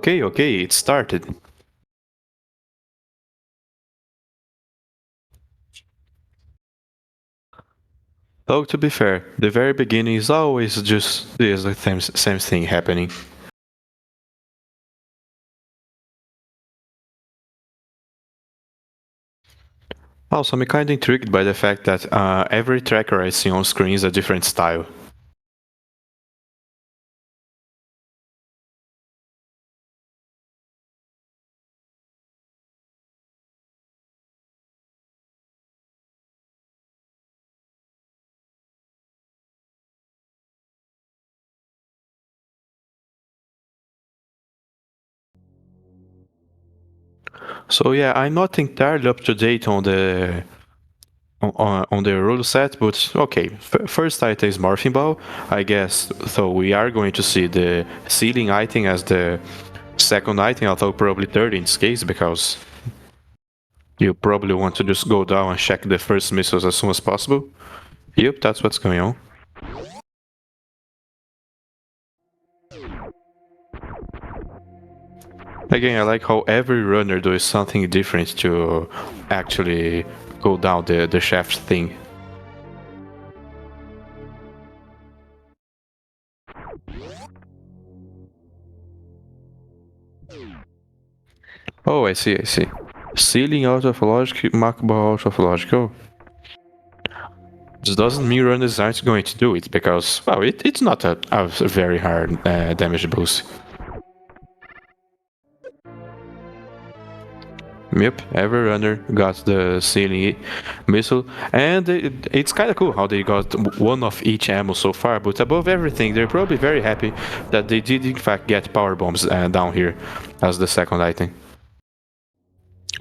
Okay, it started. Though to be fair, the very beginning is always just the same thing happening. Also, I'm kinda intrigued by the fact that every tracker I see on screen is a different style. So yeah, I'm not entirely up to date on the rule set, but okay. First item is Morphing Ball, I guess. So we are going to see the Sealing item as the second item, although probably third in this case, because you probably want to just go down and check the first missiles as soon as possible. Yep, that's what's going on. Again, I like how every runner does something different to actually go down the shaft thing. Oh, I see. Sealing out of logic, Macball out of logic. Oh. This doesn't mean runners aren't going to do it, because, well, it's not a very hard damage boost. Yep, every runner got the sealing missile, and it's kind of cool how they got one of each ammo so far. But above everything, they're probably very happy that they did in fact get power bombs down here as the second item,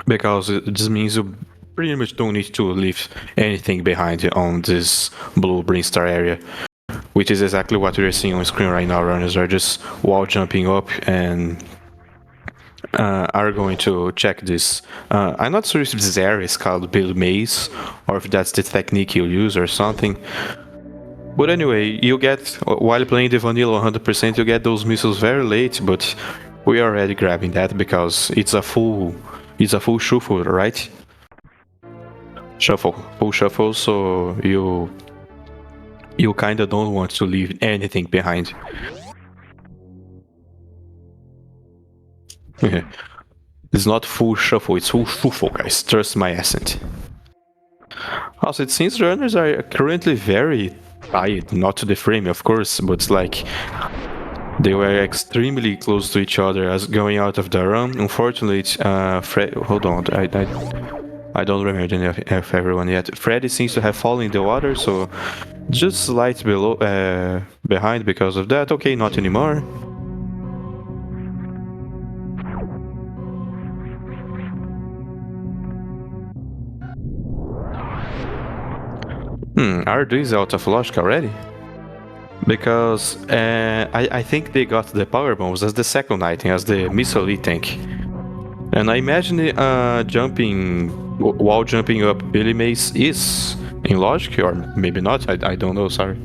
because this means you pretty much don't need to leave anything behind on this blue Brinstar area, which is exactly what we're seeing on screen right now. Runners are just wall jumping up and are going to check this. I'm not sure if this area is called Bill Maze or if that's the technique you use or something. But anyway, you get, while playing the vanilla 100%, you get those missiles very late, but we're already grabbing that because it's a full shuffle, right? Full shuffle, so you kinda don't want to leave anything behind. It's not full shuffle, it's full shuffle, guys. Trust my accent. Also, it seems runners are currently very tied, not to the frame, of course, but it's like they were extremely close to each other as going out of the run. Unfortunately, hold on, I don't remember the name of everyone yet. Freddy seems to have fallen in the water, so just slight below, behind because of that. Okay, not anymore. Are these out of logic already? Because I think they got the power bombs as the second item, as the missile tank. And I imagine wall jumping up Billy Mace is in logic, or maybe not. I don't know. Sorry.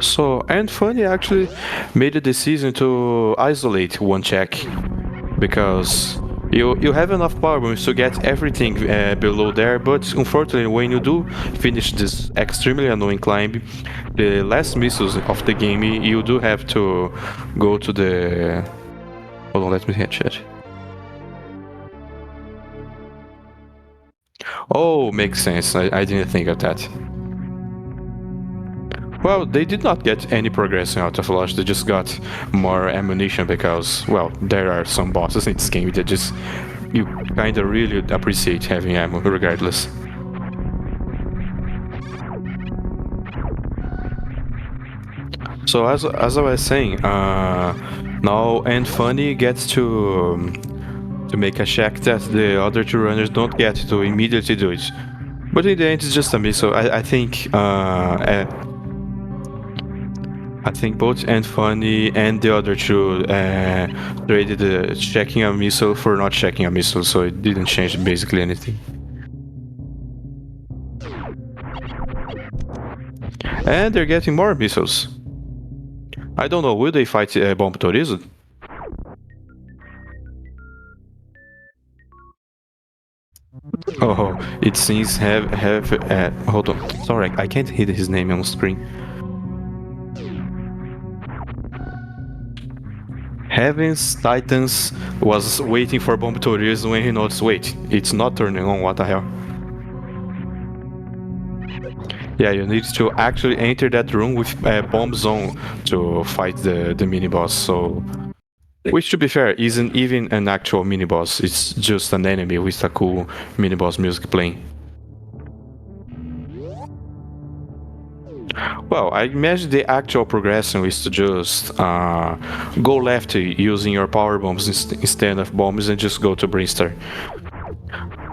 So, and Funny actually made a decision to isolate one check because you have enough power moves to get everything below there, but unfortunately when you do finish this extremely annoying climb, the last missiles of the game, you do have to go to the... Hold on, let me chat. Oh, makes sense. I didn't think of that. Well, they did not get any progression out of Lush, they just got more ammunition because, well, there are some bosses in this game that just... you kinda really appreciate having ammo, regardless. So as I was saying, now and Funny gets to make a check that the other two runners don't get to immediately do it. But in the end, it's just a miss. So I think both and Funny and the other two traded checking a missile for not checking a missile, so it didn't change basically anything. And they're getting more missiles. I don't know, will they fight Bomb Torizo? Oh, it seems hold on. Sorry, I can't hit his name on screen. Heaven's Titans was waiting for Bomb Torizo when he noticed, wait, it's not turning on, what the hell? Yeah, you need to actually enter that room with Bomb Zone to fight the mini-boss, so... Which, to be fair, isn't even an actual mini-boss, it's just an enemy with a cool mini-boss music playing. Well, I imagine the actual progression is to just go left using your power bombs instead of bombs and just go to Brinstar.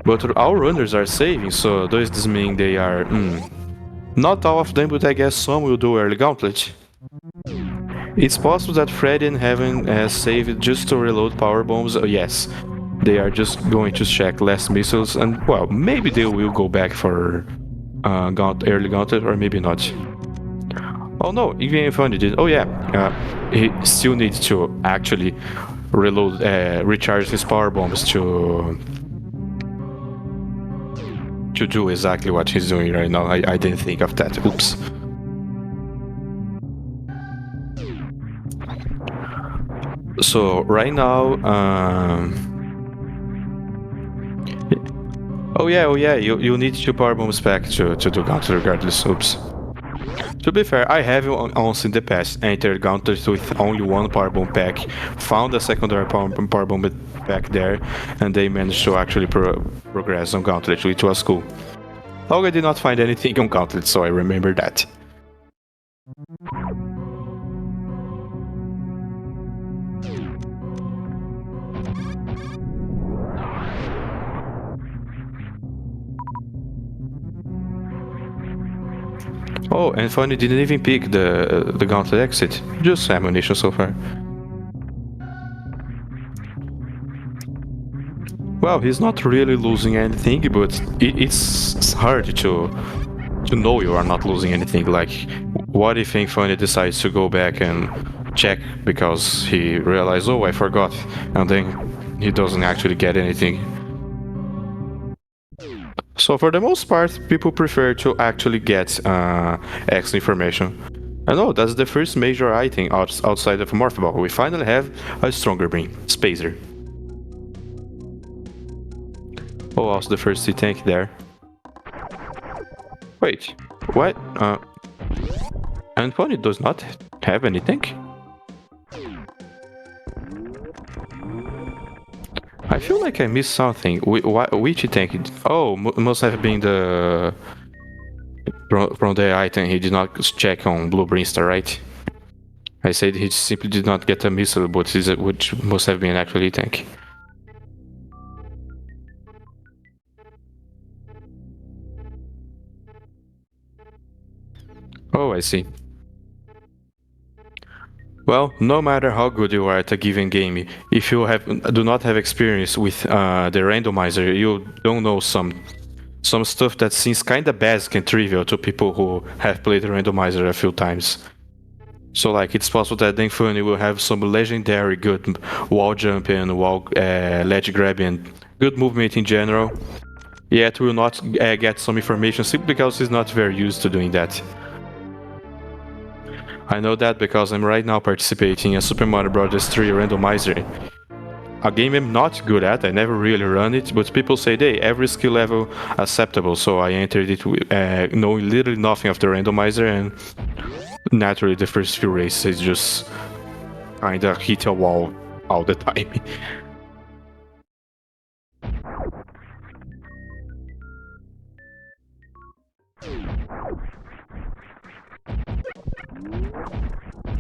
But our runners are saving, so does this mean they are... not all of them, but I guess some will do early gauntlet. It's possible that Freddy and Heaven has saved just to reload power bombs. Yes, they are just going to check last missiles, and well, maybe they will go back for early gauntlet, or maybe not. Oh no, even if Funny did. Oh yeah, he still needs to actually reload, recharge his power bombs to do exactly what he's doing right now. I didn't think of that. Oops. So right now, oh yeah, you need 2 power bombs back to do gauntlet regardless. Oops. To be fair, I have once in the past entered gauntlet with only 1 power bomb pack, found a secondary power bomb pack there, and they managed to actually progress on gauntlet, which was cool. Though I did not find anything on gauntlet, so I remember that. Oh, and Funny didn't even pick the gauntlet exit, just ammunition so far. Well, he's not really losing anything, but it's hard to know you are not losing anything. Like, what if Funny decides to go back and check because he realized, oh, I forgot, and then he doesn't actually get anything. So for the most part, people prefer to actually get extra information. And oh, that's the first major item outside of Morph Ball. We finally have a stronger brain, Spacer. Oh, also the first C-Tank there. Wait, what? And Funny does not have any tank? I feel like I missed something. Which tank? Oh, must have been the... From the item he did not check on Blue Brinstar, right? I said he simply did not get a missile, but which must have been actually a tank. Oh, I see. Well, no matter how good you are at a given game, if you do not have experience with the randomizer, you don't know some stuff that seems kinda basic and trivial to people who have played the randomizer a few times. So like, it's possible that Funny will have some legendary good wall jumping, wall ledge grabbing, good movement in general, yet will not get some information simply because he's not very used to doing that. I know that because I'm right now participating in a Super Mario Bros. 3 randomizer. A game I'm not good at, I never really run it, but people say, hey, every skill level acceptable, so I entered it with, knowing literally nothing of the randomizer, and naturally the first few races just kinda hit a wall all the time.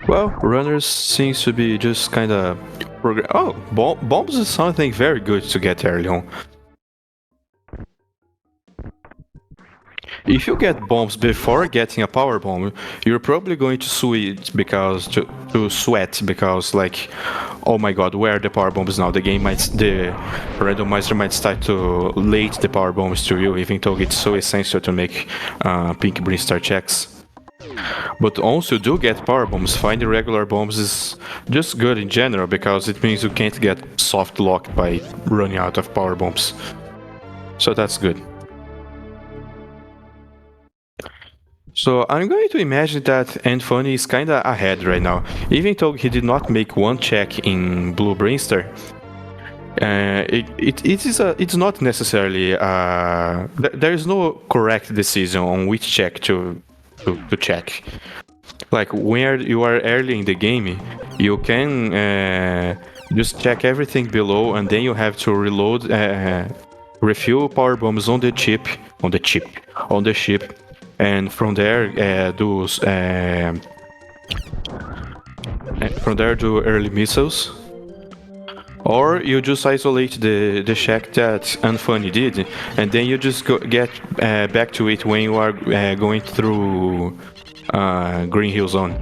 Well, runners seems to be just kinda... Oh, bombs is something very good to get early on. If you get bombs before getting a power bomb, you're probably going to sweat because like, oh my god, where are the power bombs now? The randomizer might start to late the power bombs to you, even though it's so essential to make pink Brinstar checks. But once you do get power bombs, finding regular bombs is just good in general because it means you can't get soft locked by running out of power bombs. So that's good. So I'm going to imagine that Anthony is kinda ahead right now. Even though he did not make one check in Blue Brainstar, it's not necessarily there is no correct decision on which check to check. Like when you are early in the game, you can just check everything below, and then you have to reload, refuel power bombs on the on the ship, and from there do early missiles. Or you just isolate the check that Unfunny did, and then you just get back to it when you are going through Green Hill Zone.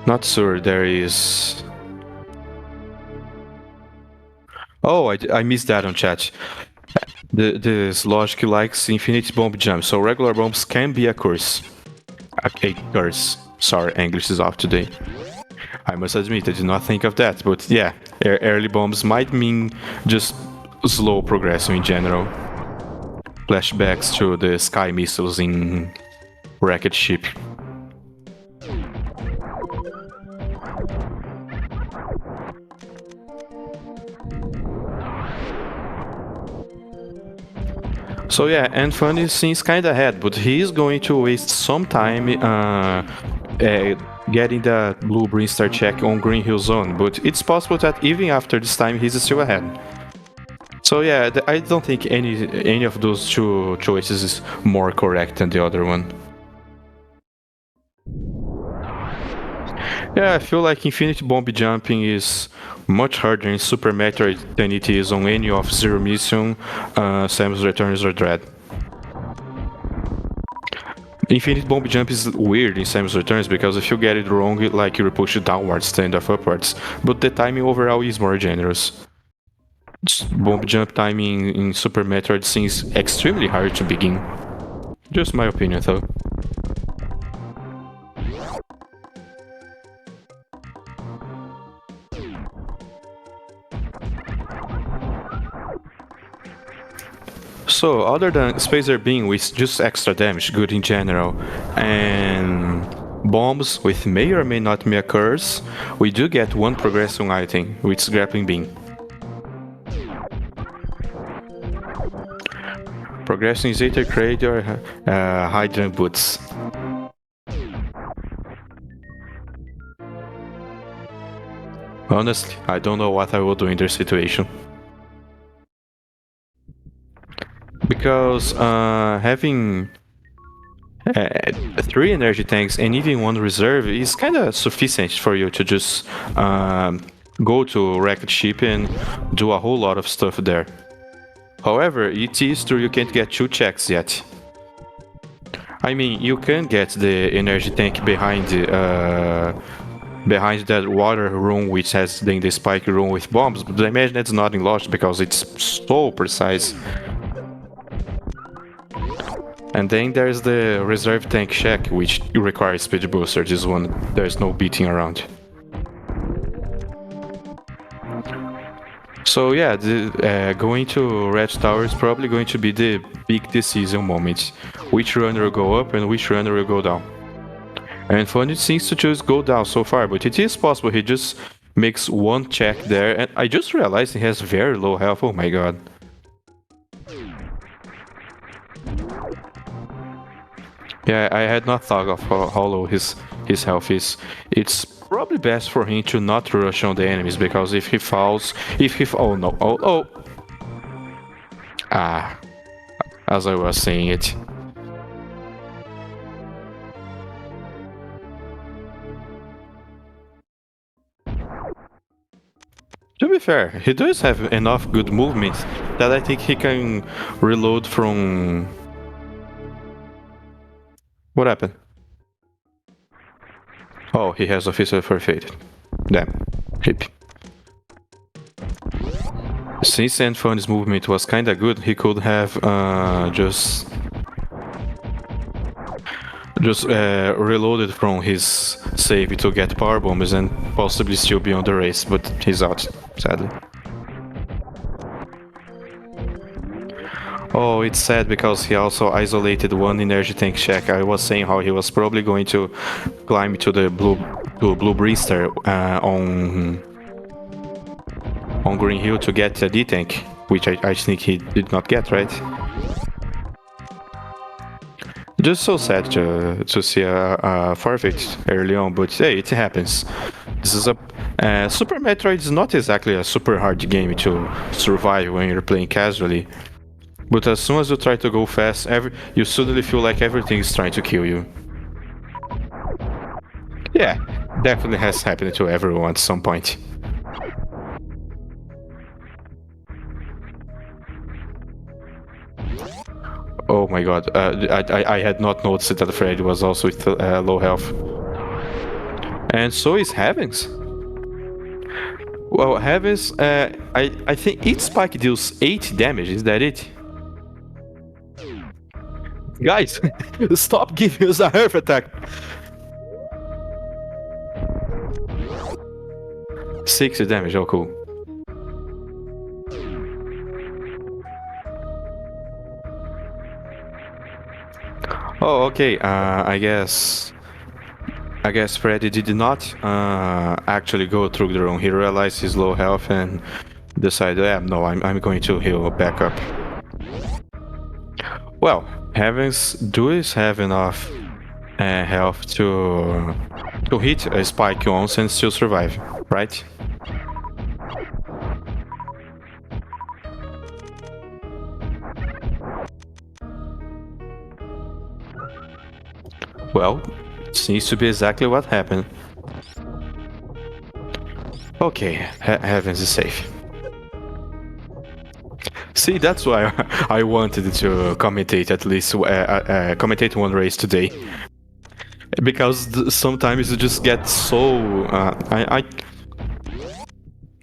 Not sure there is... Oh, I missed that on chat. This logic likes infinite bomb jump, so regular bombs can be a curse. A curse. Sorry, English is off today. I must admit, I did not think of that, but yeah, early bombs might mean just slow progression in general. Flashbacks to the sky missiles in Rocket Ship. So yeah, Anthony seems kinda ahead, but he's going to waste some time getting the Blue Brainstar check on Green Hill Zone, but it's possible that even after this time he's still ahead. So yeah, I don't think any of those two choices is more correct than the other one. Yeah, I feel like Infinite Bomb jumping is much harder in Super Metroid than it is on any of Zero Mission, Samus Returns, or Dread. Infinite Bomb jump is weird in Samus Returns because if you get it wrong, like you push it downwards instead of upwards, but the timing overall is more generous. Bomb jump timing in Super Metroid seems extremely hard to begin. Just my opinion though. So, other than Spacer Beam with just extra damage, good in general, and bombs with may or may not be a curse, we do get one progression item, which is Grappling Beam. Progression is either Crate or Hydrant Boots. Honestly, I don't know what I will do in this situation. Because having 3 energy tanks and even 1 reserve is kinda sufficient for you to just go to Wrecked Ship and do a whole lot of stuff there. However, it is true you can't get 2 checks yet. I mean, you can get the energy tank behind that water room which has then the spike room with bombs, but I imagine that's not in Lost because it's so precise. And then there's the reserve tank check, which requires speed booster. This one, there's no beating around. So yeah, going to Red Tower is probably going to be the big decision moment. Which runner will go up and which runner will go down. And Funny seems to choose go down so far, but it is possible he just makes one check there, and I just realized he has very low health, oh my god. Yeah, I had not thought of how low his health is. It's probably best for him to not rush on the enemies, because if he falls... oh no, oh! Ah, as I was saying it. To be fair, he does have enough good movement that I think he can reload from... What happened? Oh, he has officially forfeited. Damn. Hip. Since Anthony's movement was kinda good, he could have just... just reloaded from his save to get power bombs and possibly still be on the race, but he's out, sadly. Oh, it's sad because he also isolated one energy tank check. I was saying how he was probably going to climb to the blue Brister on Green Hill to get a D tank, which I think he did not get, right? Just so sad to see a forfeit early on, but hey, it happens. This is a Super Metroid is not exactly a super hard game to survive when you're playing casually. But as soon as you try to go fast, you suddenly feel like everything is trying to kill you. Yeah, definitely has happened to everyone at some point. Oh my god, I had not noticed that Fred was also with low health. And so is Heavens. Well, Heavens, I think each spike deals 8 damage, is that it? Guys, stop giving us a heart attack. 60 damage, oh cool. Oh, okay, I guess Freddy did not actually go through the room. He realized his low health and decided, yeah, no, I'm going to heal back up. Well, Heavens does have enough health to hit a spike once and still survive, right? Well, seems to be exactly what happened. Okay, Heavens is safe. See, that's why I wanted to commentate at least commentate one race today, because sometimes you just get so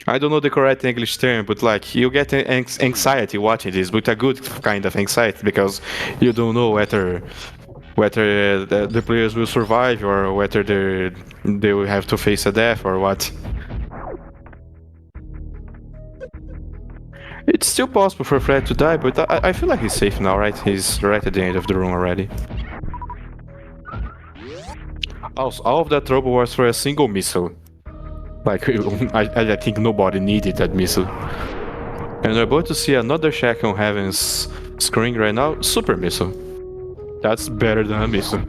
I don't know the correct English term, but like you get anxiety watching this, but a good kind of anxiety because you don't know whether the players will survive or whether they will have to face a death or what. It's still possible for Fred to die, but I feel like he's safe now, right? He's right at the end of the room already. Also, all of that trouble was for a single missile. Like, I think nobody needed that missile. And we're about to see another check on Heaven's screen right now. Super missile. That's better than a missile.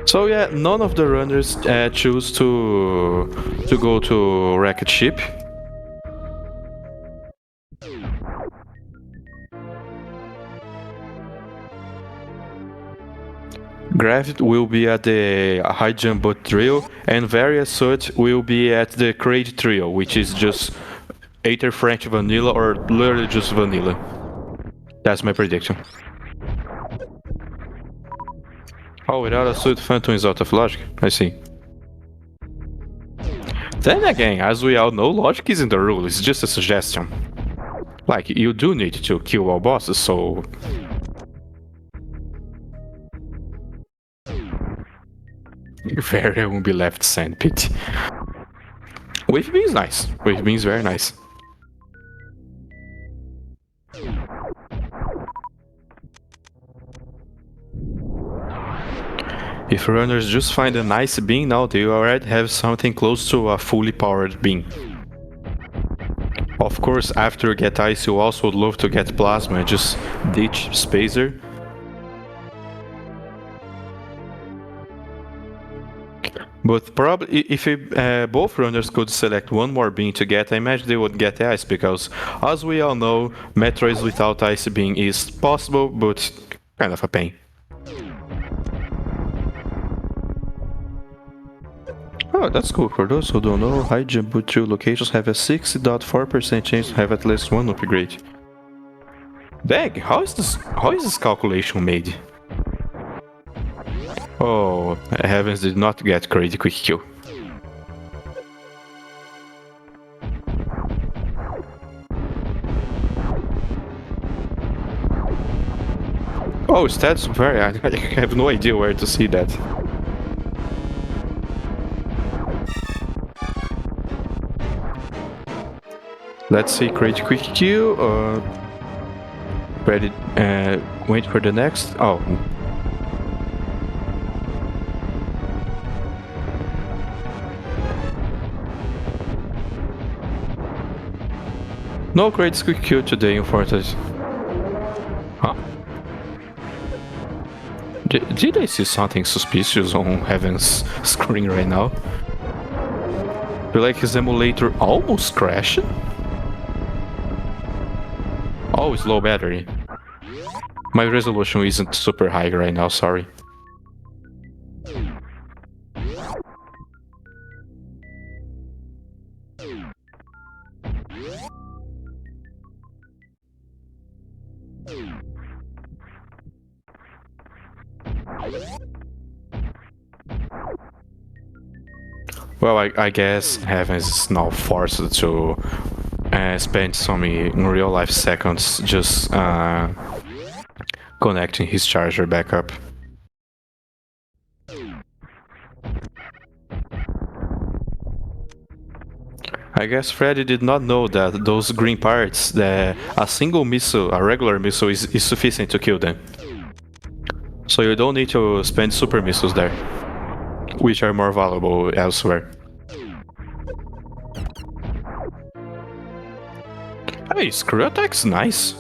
So yeah, none of the runners choose to go to Wrecked Ship. Gravit will be at the High Jump Boat Trio, and Various Suit will be at the Crate Trio, which is just either French vanilla or literally just vanilla. That's my prediction. Oh, without a suit, Phantom is out of logic. I see. Then again, as we all know, logic isn't the rule, it's just a suggestion. Like, you do need to kill all bosses, so... Varia won't be left sandpit. Wave Beam is nice. Wave Beam is very nice. If runners just find a nice beam now, they already have something close to a fully powered beam. Of course, after you get ice, you also would love to get plasma and just ditch Spacer. But probably, if both runners could select one more beam to get, I imagine they would get ice, because as we all know, Metroids without ice beam is possible, but kind of a pain. Oh, that's cool. For those who don't know, High Jump Boot 2 locations have a 60.4% chance to have at least one upgrade. Dang, how is this calculation made? Oh, Heavens did not get crazy quick kill. Oh, stats vary. I have no idea where to see that. Let's see, create quick queue. Ready? Wait for the next. Oh. No create quick queue today, unfortunately. Huh? Did I see something suspicious on Heaven's screen right now? Feel like his emulator almost crashed? Oh, it's low battery. My resolution isn't super high right now, sorry. Well, I guess Heaven is now forced to spend some in real life seconds just connecting his charger back up. I guess Freddy did not know that those green parts, that a single missile, a regular missile, is sufficient to kill them. So you don't need to spend super missiles there, which are more valuable elsewhere. Hey, screw attack's nice.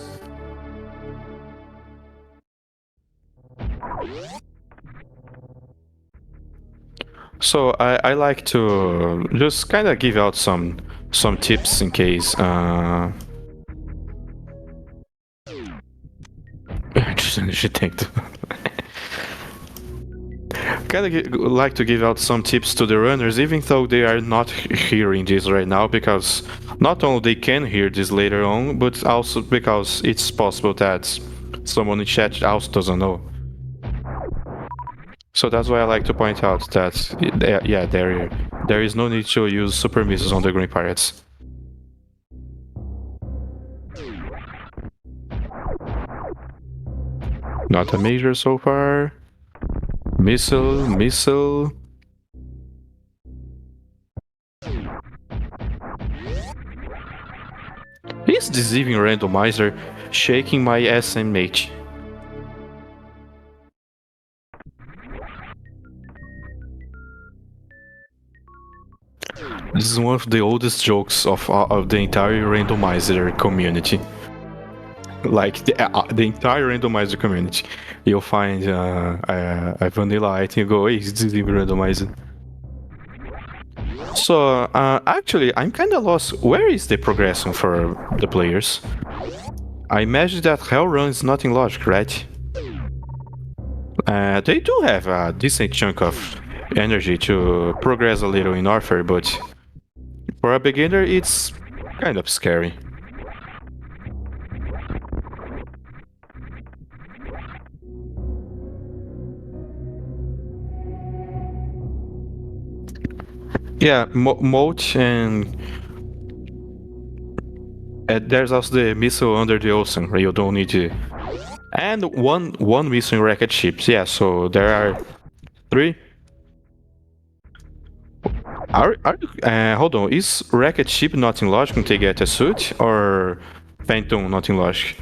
So I like to just kind of give out some tips in case. Just think. Kind of like to give out some tips to the runners, even though they are not hearing this right now, because not only they can hear this later on, but also because it's possible that someone in chat also doesn't know. So that's why I like to point out that, yeah, there is no need to use super missiles on the green pirates. Not a major so far. Missile. Is this even randomizer shaking my SMRAT? This is one of the oldest jokes of the entire randomizer community. Like the entire randomizer community. You'll find a vanilla item and go, hey, is this even randomized? So, actually, I'm kinda lost. Where is the progression for the players? I imagine that Hell Run is not in logic, right? They do have a decent chunk of energy to progress a little in Warfare, but for a beginner, it's kind of scary. Yeah, Moat and there's also the missile under the ocean where you don't need to. And one missile in rocket ships. Yeah, so there are 3. Hold on, is rocket ship not in logic when they get a suit, or Phantom not in logic?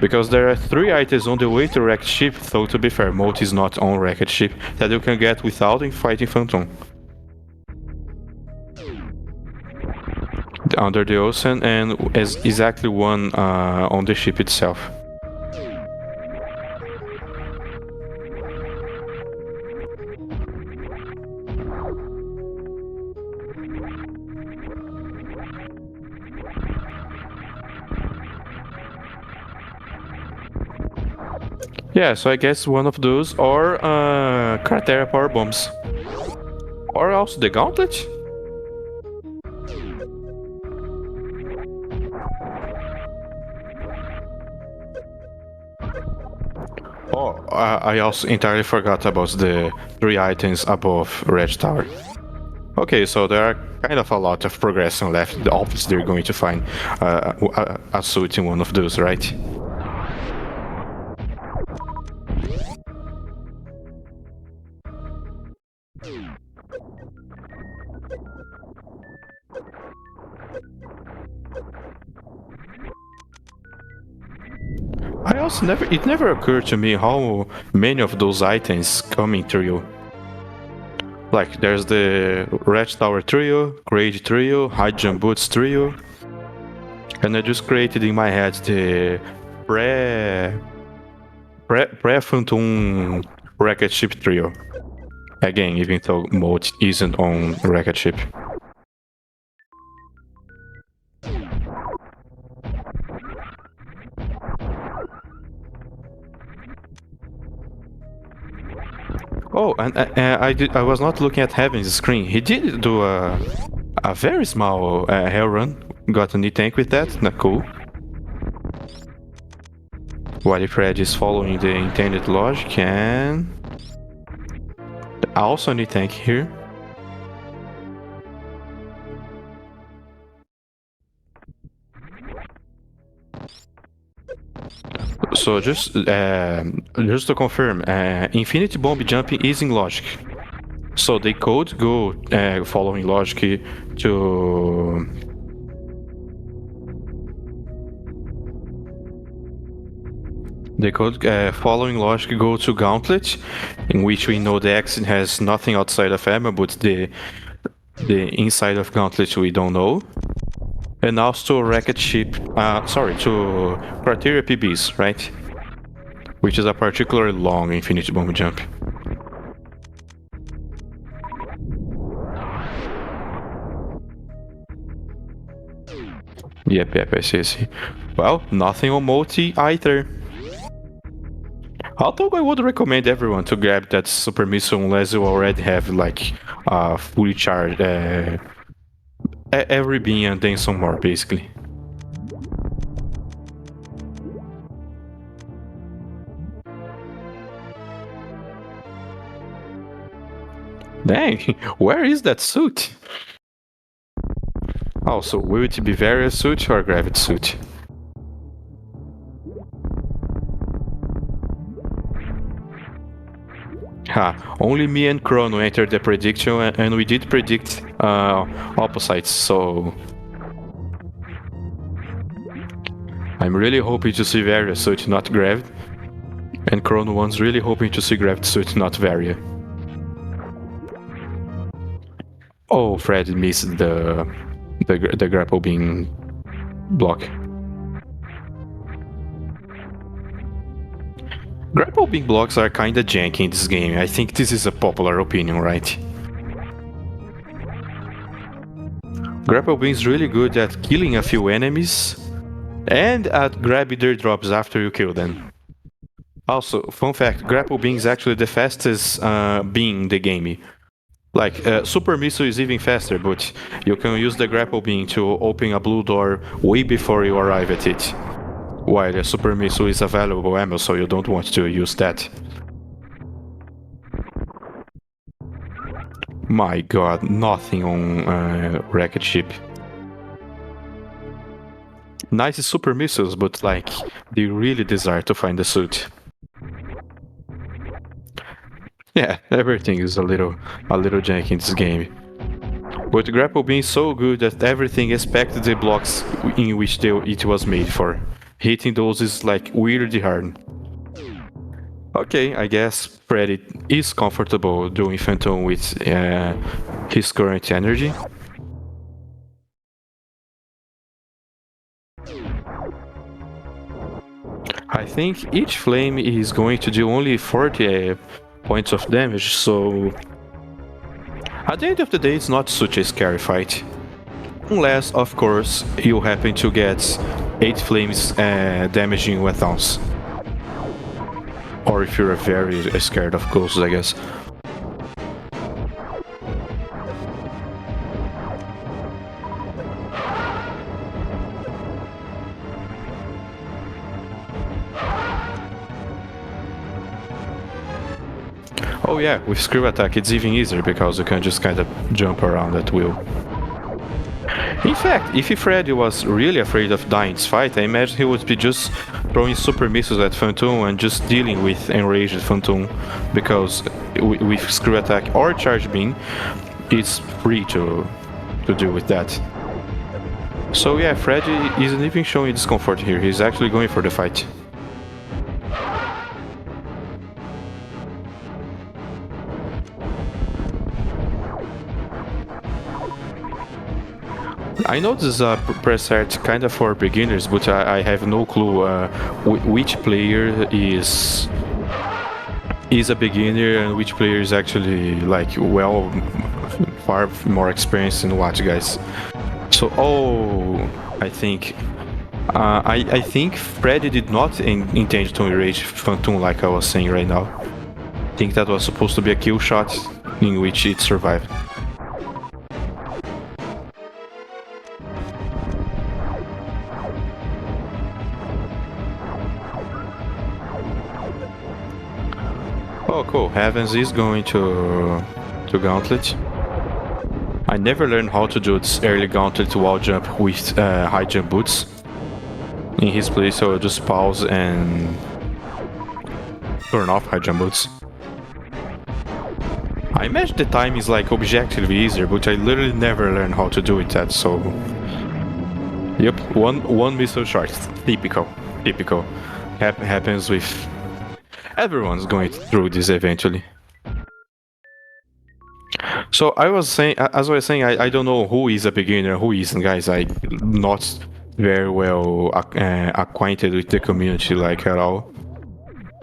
Because there are 3 items on the way to rocket ship, though to be fair, Moat is not on rocket ship, that you can get without fighting Phantom. Under the ocean, and as exactly one on the ship itself. Yeah, so I guess one of those, or Cratera power bombs, or also the gauntlet. Oh, I also entirely forgot about the 3 items above Red Tower. Okay, so there are kind of a lot of progression left. Obviously, they're going to find a suit in one of those, right? it never occurred to me how many of those items come in trio. Like, there's the Red Tower trio, Grade trio, High Jump Boots trio, and I just created in my head the pre-Phantom Rocket Ship trio. Again, even though mode isn't on Rocket Ship. Oh, and I was not looking at Heaven's screen. He did do a very small hell run. Got a knee tank with that. Not cool. While Fred is following the intended logic, and also a knee tank here. So just to confirm, Infinity Bomb jumping is in logic. So they could go following logic to they could following logic go to Gauntlet, in which we know the exit has nothing outside of ammo, but the inside of Gauntlet we don't know. And also Rocket Ship, to Criteria PBs, right? Which is a particularly long Infinity Bomb jump. Yep, I see. Well, nothing on multi either. Although I would recommend everyone to grab that super missile unless you already have like fully charged every beam and then some more, basically. Dang, where is that suit? Also, will it be Varia suit or Gravity suit? Only me and Chrono entered the prediction, and we did predict opposites, so I'm really hoping to see Varia suit, not Grav, and Chrono one's really hoping to see Gravity suit, not Varia. Oh, Fred missed the grapple beam block. Grapple beam blocks are kinda janky in this game. I think this is a popular opinion, right? Grapple beam is really good at killing a few enemies and at grabbing their drops after you kill them. Also, fun fact, grapple beam is actually the fastest beam in the game. Like, Super Missile is even faster, but you can use the grapple beam to open a blue door way before you arrive at it. While the Super Missile is a valuable ammo, so you don't want to use that. My god, nothing on Rocket Ship. Nice Super Missiles, but like, they really desire to find the suit. Yeah, everything is a little janky in this game. But the grapple being so good that everything expected the blocks in which it was made for. Hitting those is like weirdly hard. Okay, I guess Freddy is comfortable doing Phantom with his current energy. I think each flame is going to do only 40 points of damage, so at the end of the day it's not such a scary fight. Unless, of course, you happen to get 8 flames damaging 1 ounce. Or if you're very scared of ghosts, I guess. Oh yeah, with Screw Attack it's even easier because you can just kind of jump around at will. In fact, if Freddy was really afraid of dying in this fight, I imagine he would be just throwing super missiles at Phantom and just dealing with enraged Phantom, because with Screw Attack or Charge Beam, it's free to deal with that. So yeah, Freddy isn't even showing discomfort here, he's actually going for the fight. I know this is a preset kind of for beginners, but I have no clue which player is a beginner and which player is actually like well far more experienced in what, guys. So I think I think Freddy did not intend to enrage Phantom like I was saying right now. I think that was supposed to be a kill shot in which it survived. Oh, cool. Heavens is going to Gauntlet. I never learned how to do this early Gauntlet wall jump with high jump boots in his place, so I'll just pause and turn off high jump boots. I imagine the time is like objectively easier, but I literally never learned how to do it that, so... Yep, one missile short. Typical. Happens with... Everyone's going through this eventually. So I was saying, as I was saying, I don't know who is a beginner, who isn't, guys. I'm not very well acquainted with the community like at all.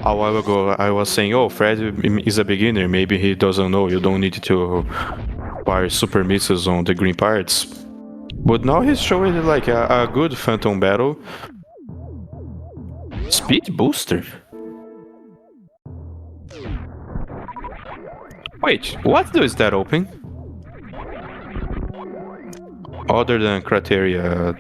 A while ago, I was saying, oh, Fred is a beginner. Maybe he doesn't know. You don't need to fire super missiles on the green parts. But now he's showing like a good Phantom battle. Speed booster. Wait, what does that open? Other than Crateria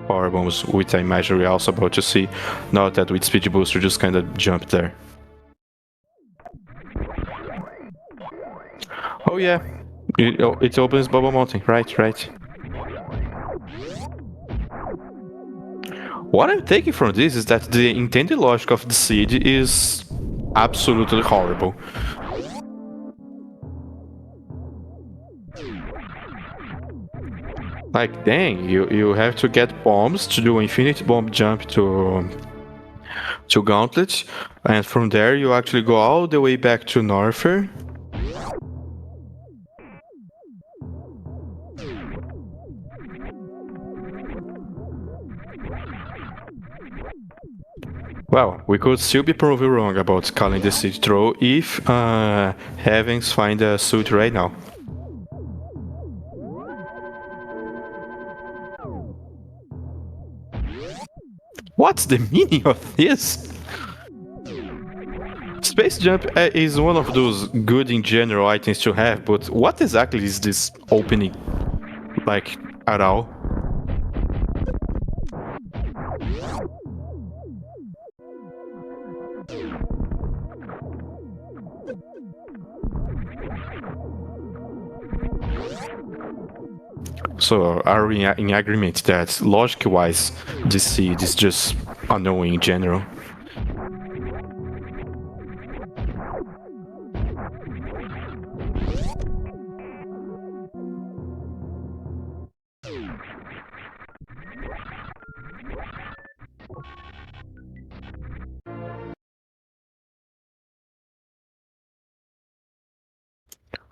power bombs, which I imagine we're also about to see, not that with speed booster just kind of jumped there. Oh yeah, it opens Bubble Mountain, right. What I'm taking from this is that the intended logic of the seed is absolutely horrible. Like, dang, you have to get bombs to do infinite bomb jump to Gauntlet, and from there you actually go all the way back to Norther. Well, we could still be proven wrong about calling the seed throw if Heavens find a suit right now. What's the meaning of this? Space Jump is one of those good in general items to have, but what exactly is this opening? Like, at all? So, are we in agreement that logic-wise, this seed is just annoying in general?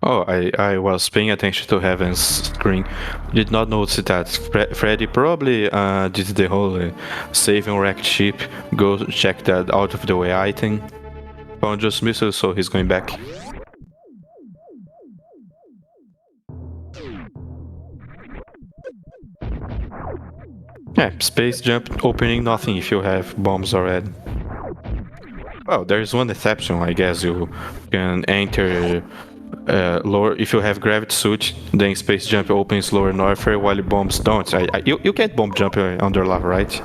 Oh, I was paying attention to Heaven's screen. Did not notice that Freddy probably did the whole save and wrecked ship, go check that out of the way item. Found just missiles, so he's going back. Yeah, space jump opening nothing if you have bombs already. Well, there's one exception, I guess. You can enter lower if you have gravity suit, then space jump opens lower Norther while bombs don't. You can't bomb jump under lava, right?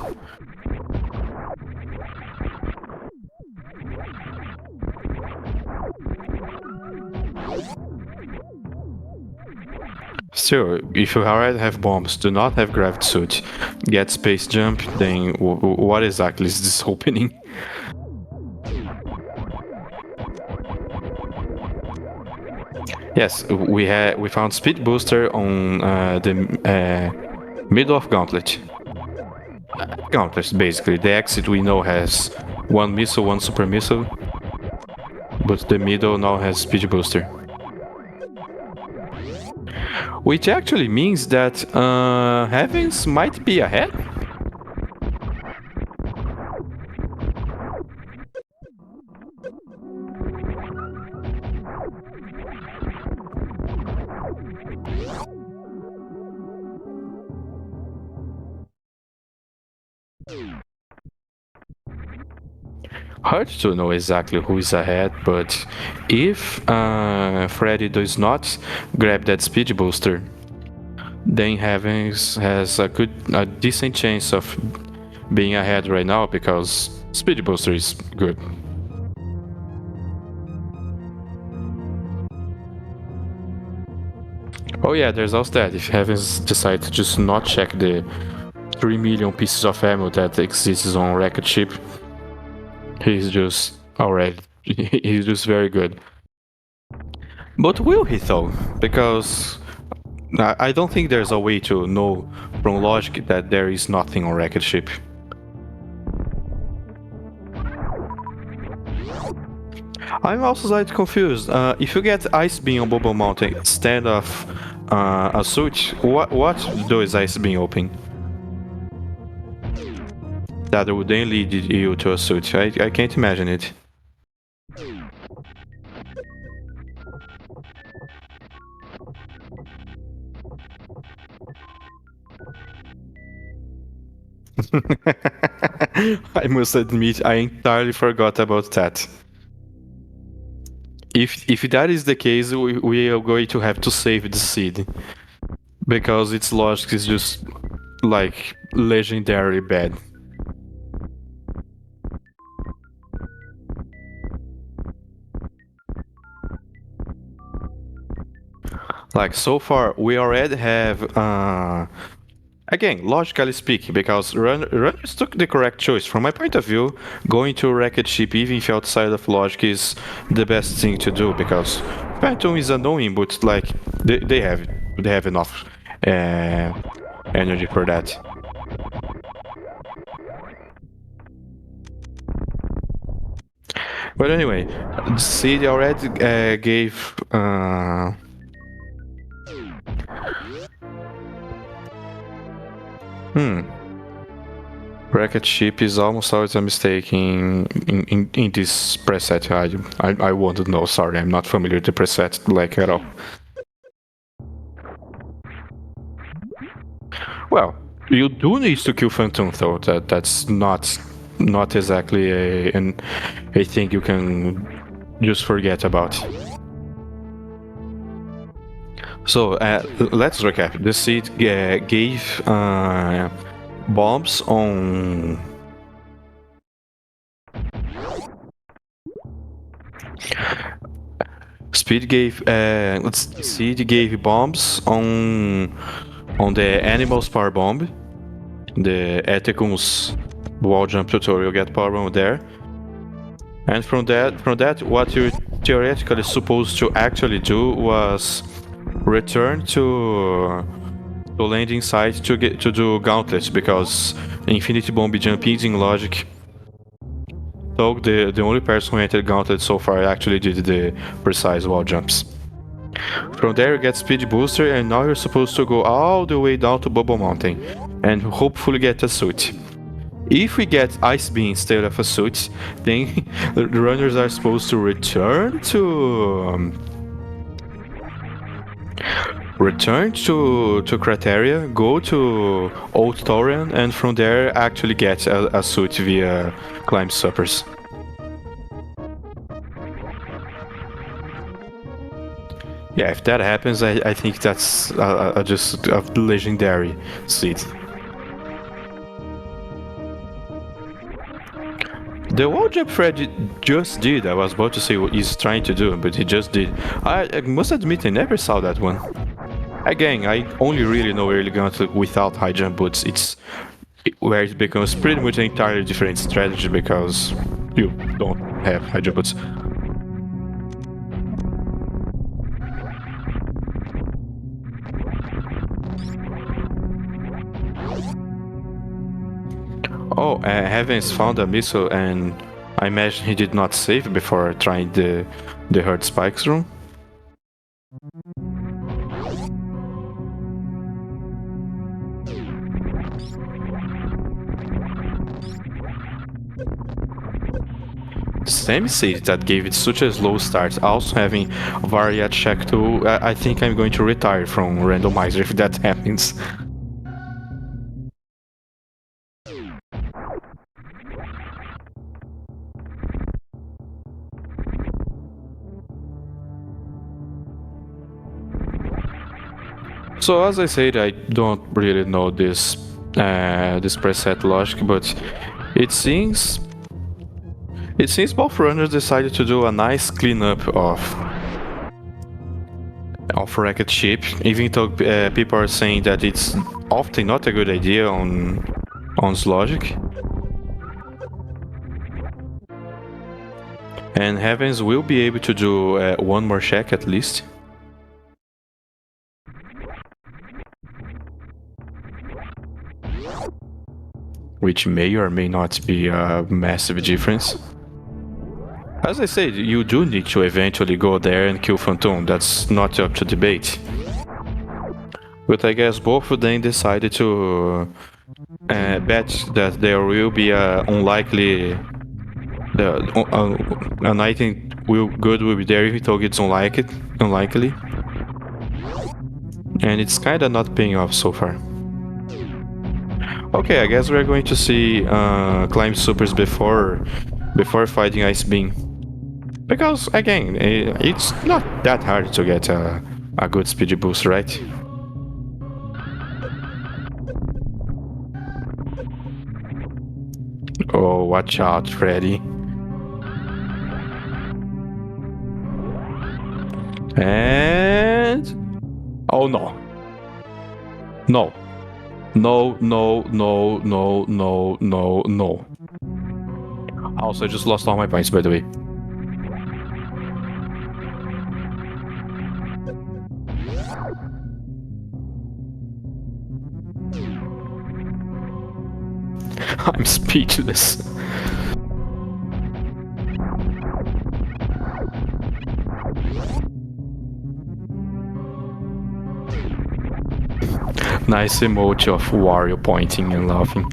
Still, if you already have bombs, do not have gravity suit, get space jump, then what exactly is this opening? Yes, we found speed booster on the middle of Gauntlet. Gauntlet, basically. The exit we know has one missile, one super missile, but the middle now has speed booster. which actually means that Heavens might be ahead. Hard to know exactly who is ahead, but if Freddy does not grab that speed booster, then Heavens has a decent chance of being ahead right now because speed booster is good. Oh yeah, there's also that. If Heavens decide to just not check the 3 million pieces of ammo that exists on Rocket Ship, he's just already he's just very good. But will he though? Because I don't think there's a way to know from logic that there is nothing on Rocket Ship. I'm also slightly confused. If you get Ice Beam on Bubble Mountain instead of a suit, what does Ice Beam open? That would then lead you to a suit. I can't imagine it. I must admit, I entirely forgot about that. If that is the case, we are going to have to save the seed. Because its logic is just, like, legendary bad. Like, so far, we already have, again, logically speaking, because runners took the correct choice. From my point of view, going to Wrecked Ship, even if outside of logic, is the best thing to do, because Phantom is annoying, but, like, they have enough energy for that. But anyway, the city already gave Rocket Ship is almost always a mistake in this preset. I want to know. Sorry, I'm not familiar with the preset like at all. Well, you do need to kill Phantom though. That's not exactly a thing you can just forget about. So let's recap. The seed gave bombs on. Speed gave Seed gave bombs on the animal's power bomb. The Ethicum's wall jump tutorial get power bomb there. And from that, what you're theoretically supposed to actually do was return to landing site to do gauntlets, because Infinity Bomb jumping in logic. So the only person who entered gauntlet so far actually did the precise wall jumps. From there you get speed booster, and now you're supposed to go all the way down to Bubble Mountain and hopefully get a suit. If we get Ice Beam instead of a suit, then the runners are supposed to return to Crateria, go to Old Torian, and from there actually get a suit via Climb Suppers. Yeah, if that happens, I think that's just a legendary seed. The wall jump Fred just did, I was about to say what he's trying to do, but he just did. I must admit I never saw that one. Again, I only really know early gauntlet without high jump boots. It's where it becomes pretty much an entirely different strategy because you don't have high jump boots. Oh, Heavens found a missile, and I imagine he did not save before trying the hurt spikes room. Same seed that gave it such a slow start, also having Variat check 2, I think I'm going to retire from randomizer if that happens. So as I said, I don't really know this preset logic, but it seems both runners decided to do a nice cleanup of racket ship, even though people are saying that it's often not a good idea on logic. And Heavens will be able to do one more check at least. Which may or may not be a massive difference. As I said, you do need to eventually go there and kill Phantom, that's not up to debate. But I guess both of them decided to bet that there will be a unlikely... an item good will be there if though it's unlikely. And it's kinda not paying off so far. Okay, I guess we're going to see climb supers before fighting Ice Beam. Because, again, it's not that hard to get a good speed boost, right? Oh, watch out, Freddy. And... oh no. No. No, no, no, no, no, no, no. Also, I just lost all my points, by the way. I'm speechless. Nice emoji of Wario pointing and laughing.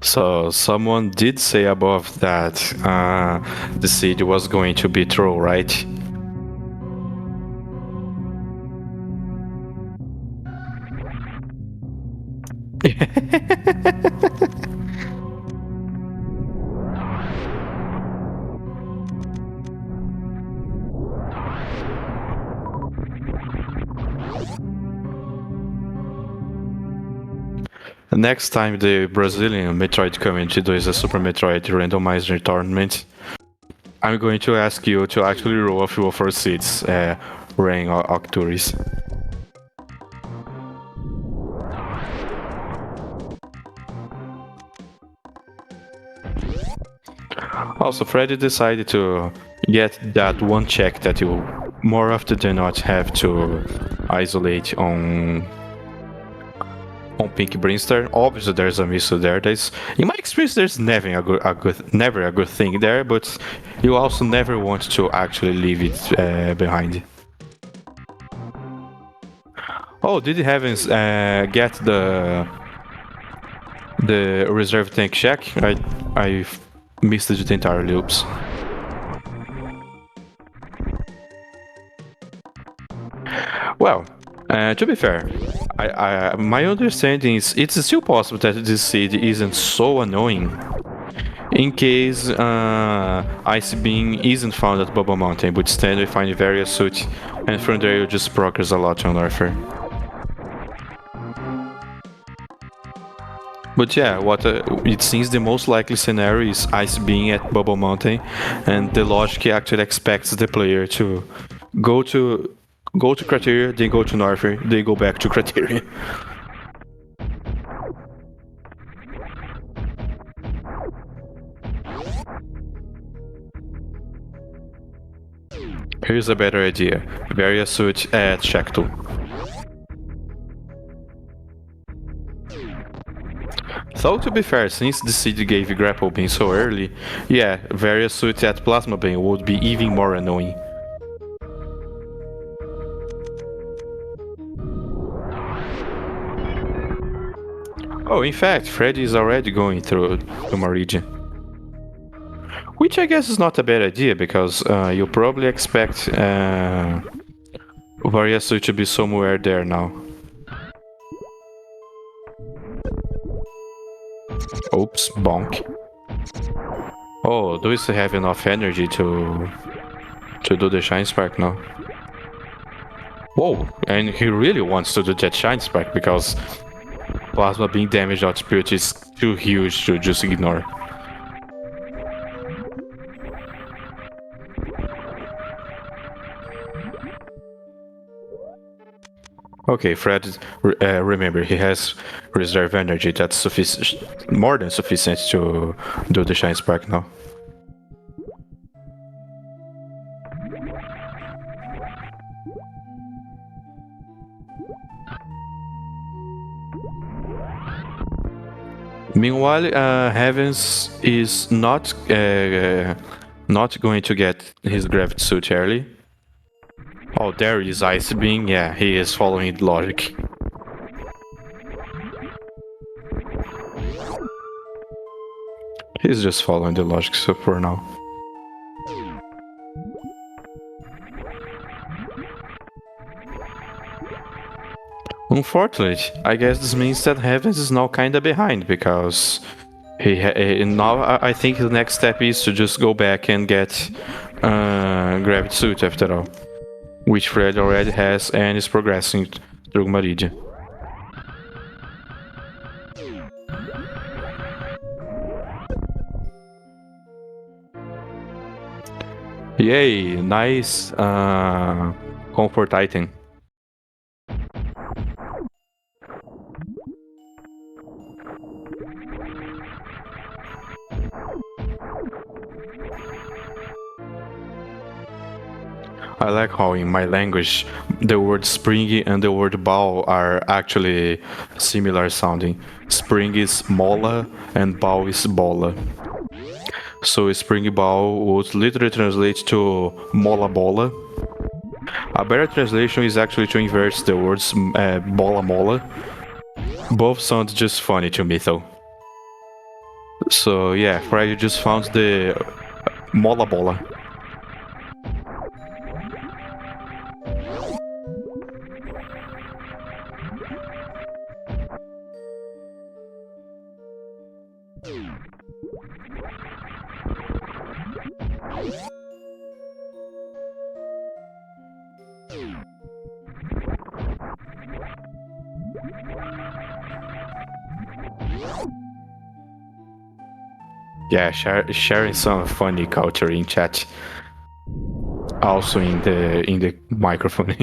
So someone did say above that the seed was going to be true, right? Next time the Brazilian Metroid community does a Super Metroid randomizer tournament, I'm going to ask you to actually roll a few of our seeds, Rain or Octuris. Also, Freddy decided to get that one check that you more often than not have to isolate on Pink Brinstar. Obviously, there's a missile there. In my experience, there's never a good thing there, but you also never want to actually leave it behind. Oh, did Heavens get the reserve tank check? I missed it entirely. Oops. Well, to be fair, my understanding is it's still possible that this seed isn't so annoying in case Ice Beam isn't found at Bubble Mountain, but instead we find various suit, and from there you just progress a lot on Warfare. But yeah, what it seems the most likely scenario is Ice Beam at Bubble Mountain, and the logic actually expects the player to go to Criteria, then go to Norther, then go back to Criteria. Here's a better idea. Various suit at Shackle. Though to be fair, since the seed gave Grapple Beam so early, yeah, various suit at Plasma Beam would be even more annoying. Oh, in fact, Freddy is already going through to Meridian. Which I guess is not a bad idea because you probably expect Variasu to be somewhere there now. Oops, bonk. Oh, do we still have enough energy to do the Shine Spark now? Whoa, and he really wants to do that Shine Spark because Plasma being damaged output is too huge to just ignore. Okay, Fred, remember, he has reserve energy that's sufficient, more than sufficient to do the Shine Spark now. Meanwhile, Heavens is not going to get his gravity suit early. Oh, there is Ice Beam. Yeah, he is following the logic. He's just following the logic so for now. Unfortunately, I guess this means that Heavens is now kinda behind because now I think the next step is to just go back and get Gravity Suit after all, which Fred already has and is progressing through Meridian. Yay, nice comfort item. I like how in my language the word spring and the word ball are actually similar sounding. Spring is mola and ball is bola. So spring ball would literally translate to mola bola. A better translation is actually to inverse the words bola mola. Both sound just funny to me though. So yeah, Fred just found the mola bola. Yeah, sharing some funny culture in chat. Also in the microphone.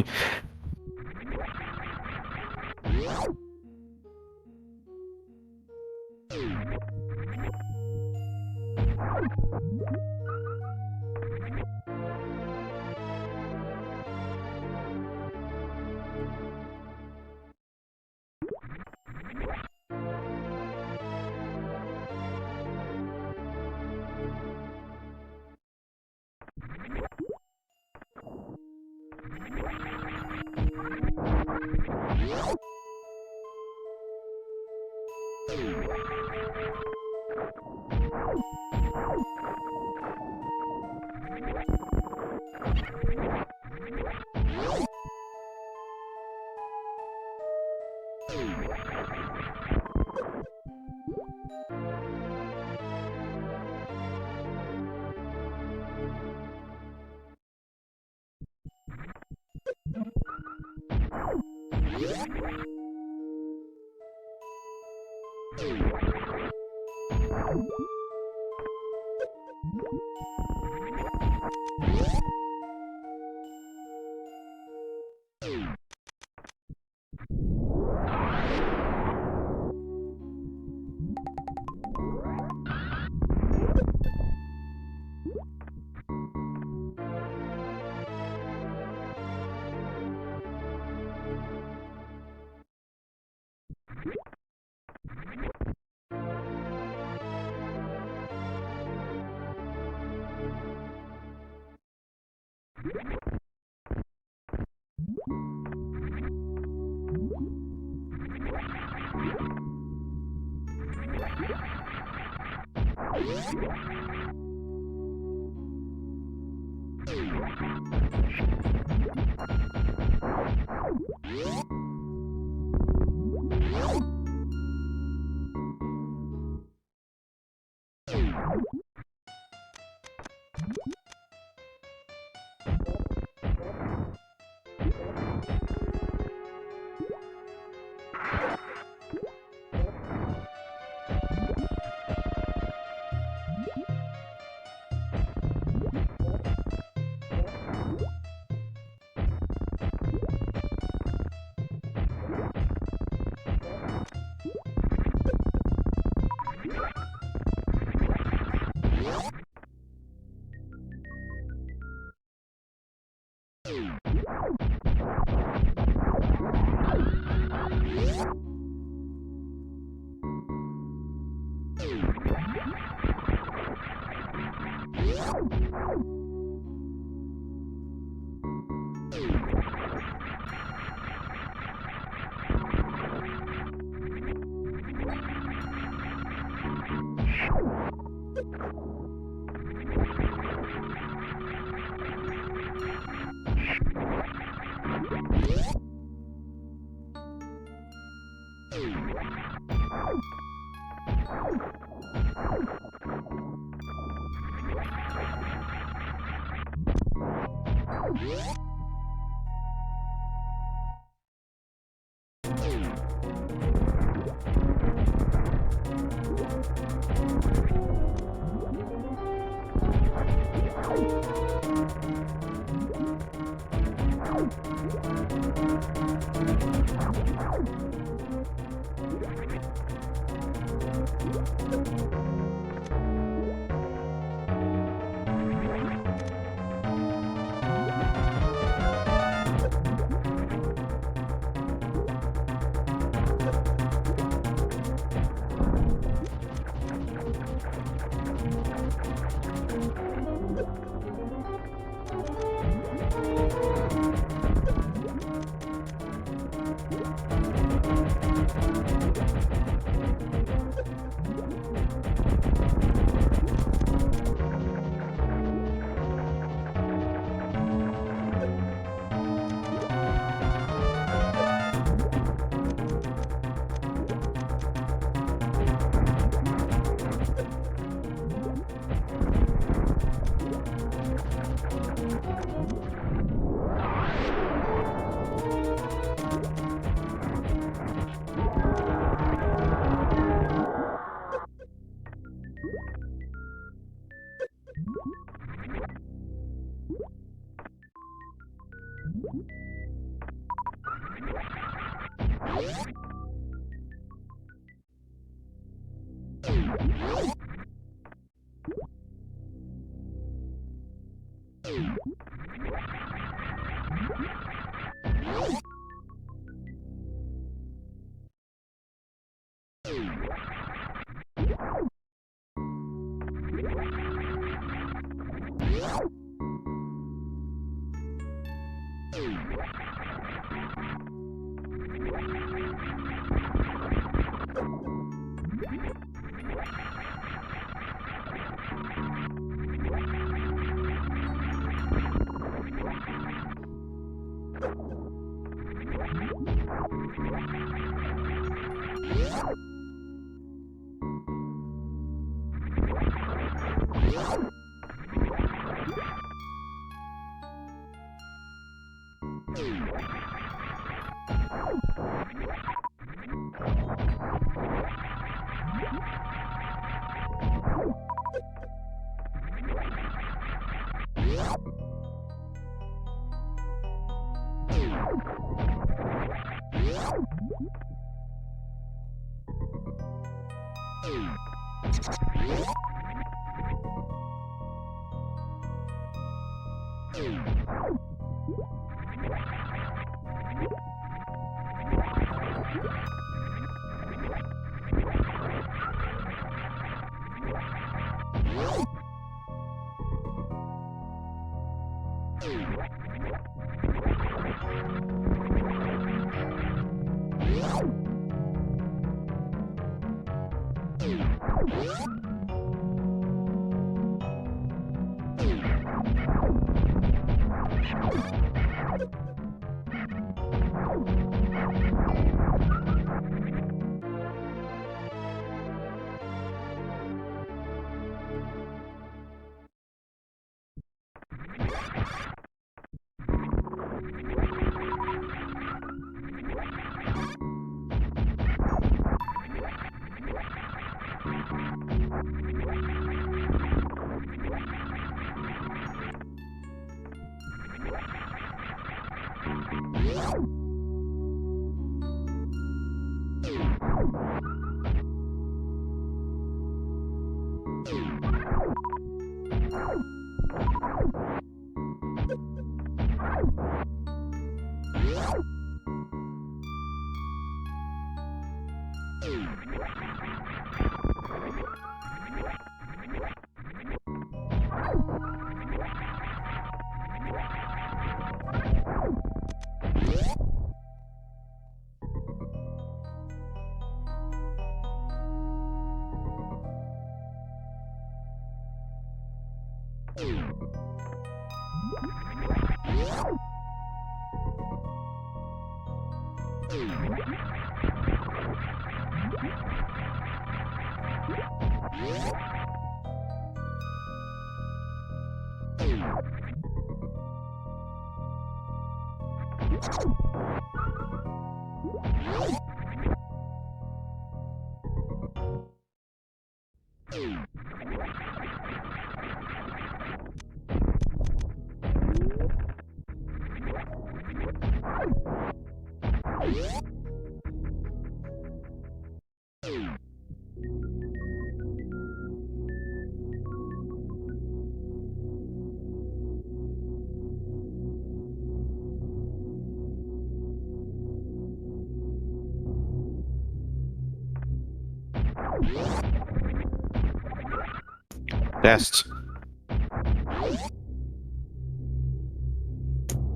Test.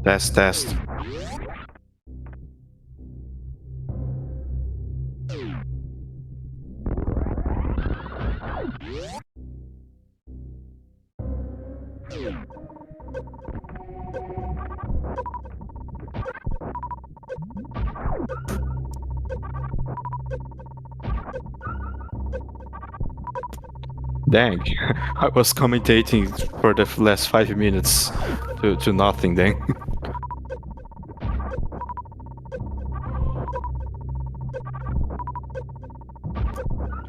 Test, test. Dang, I was commentating for the last 5 minutes to nothing, dang.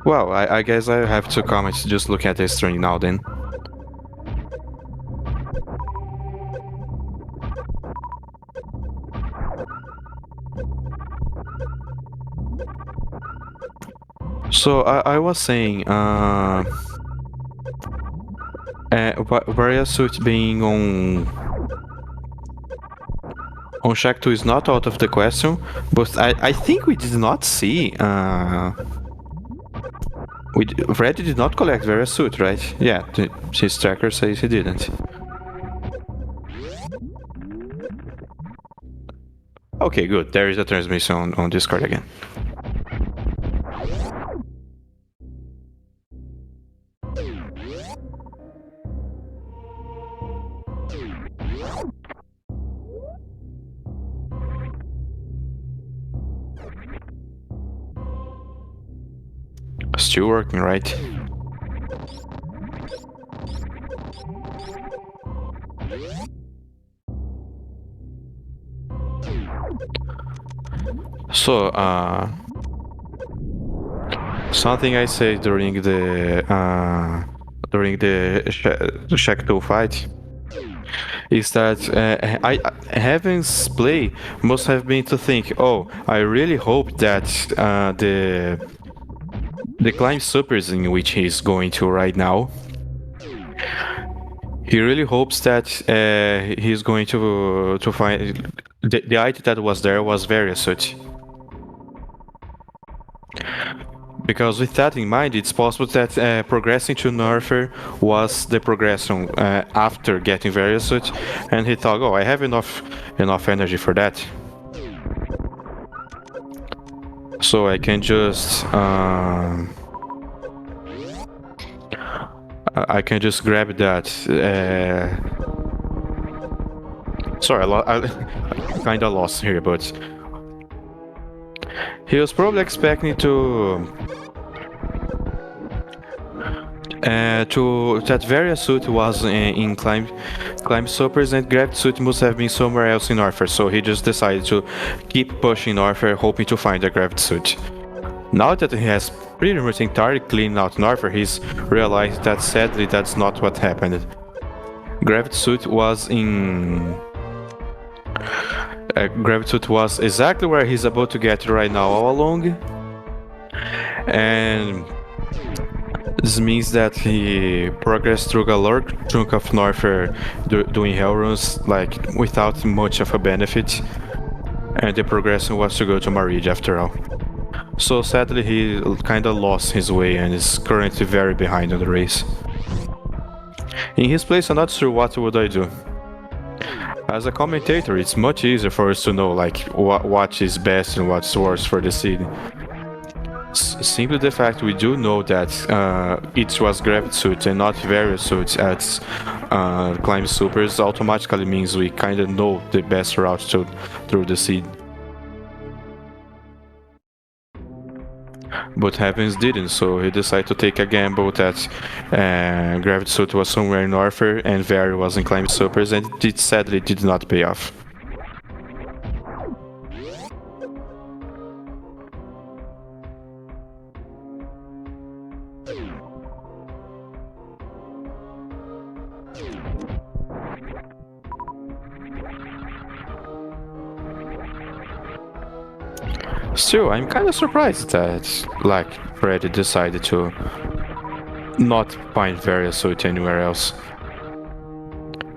Well, I guess I have to comment just look at the string now then. So I was saying, various suit being on Shack 2 is not out of the question, but I think we did not see. Freddy did not collect various suit, right? Yeah, his tracker says he didn't. Okay, good. There is a transmission on Discord again. Still working, right? So, something I said during the Shack 2 fight is that Heaven's play must have been to think, oh, I really hope that the climb supers in which he's going to right now, he really hopes that he's going to find the item that was there was Verisut. Because with that in mind, it's possible that progressing to Nerfer was the progression after getting Verisut, and he thought, oh, I have enough energy for that. So I can just grab that. Sorry, I kind of lost here, but he was probably expecting to that various suit was in climb supers, and grabbed suit must have been somewhere else in Norfair, so he just decided to keep pushing Norfair, hoping to find a grabbed suit. Now that he has pretty much entirely cleaned out Norfair, he's realized that sadly that's not what happened. Grabbed suit was in Gravitude was exactly where he's about to get right now all along. And this means that he progressed through a large chunk of Norfair doing hell runs, like, without much of a benefit. And the progression was to go to Marij after all. So sadly, he kinda lost his way and is currently very behind on the race. In his place, I'm not sure what would I do. As a commentator, it's much easier for us to know like what is best and what's worst for the seed. Simply the fact we do know that it was gravity suits and not various suits at climb supers automatically means we kind of know the best route through the seed. But Heavens didn't, so he decided to take a gamble that gravity suit was somewhere in Norfair and Vari was in climb supers, and it sadly did not pay off. Still, I'm kind of surprised that, like, Freddy decided to not find various suit anywhere else.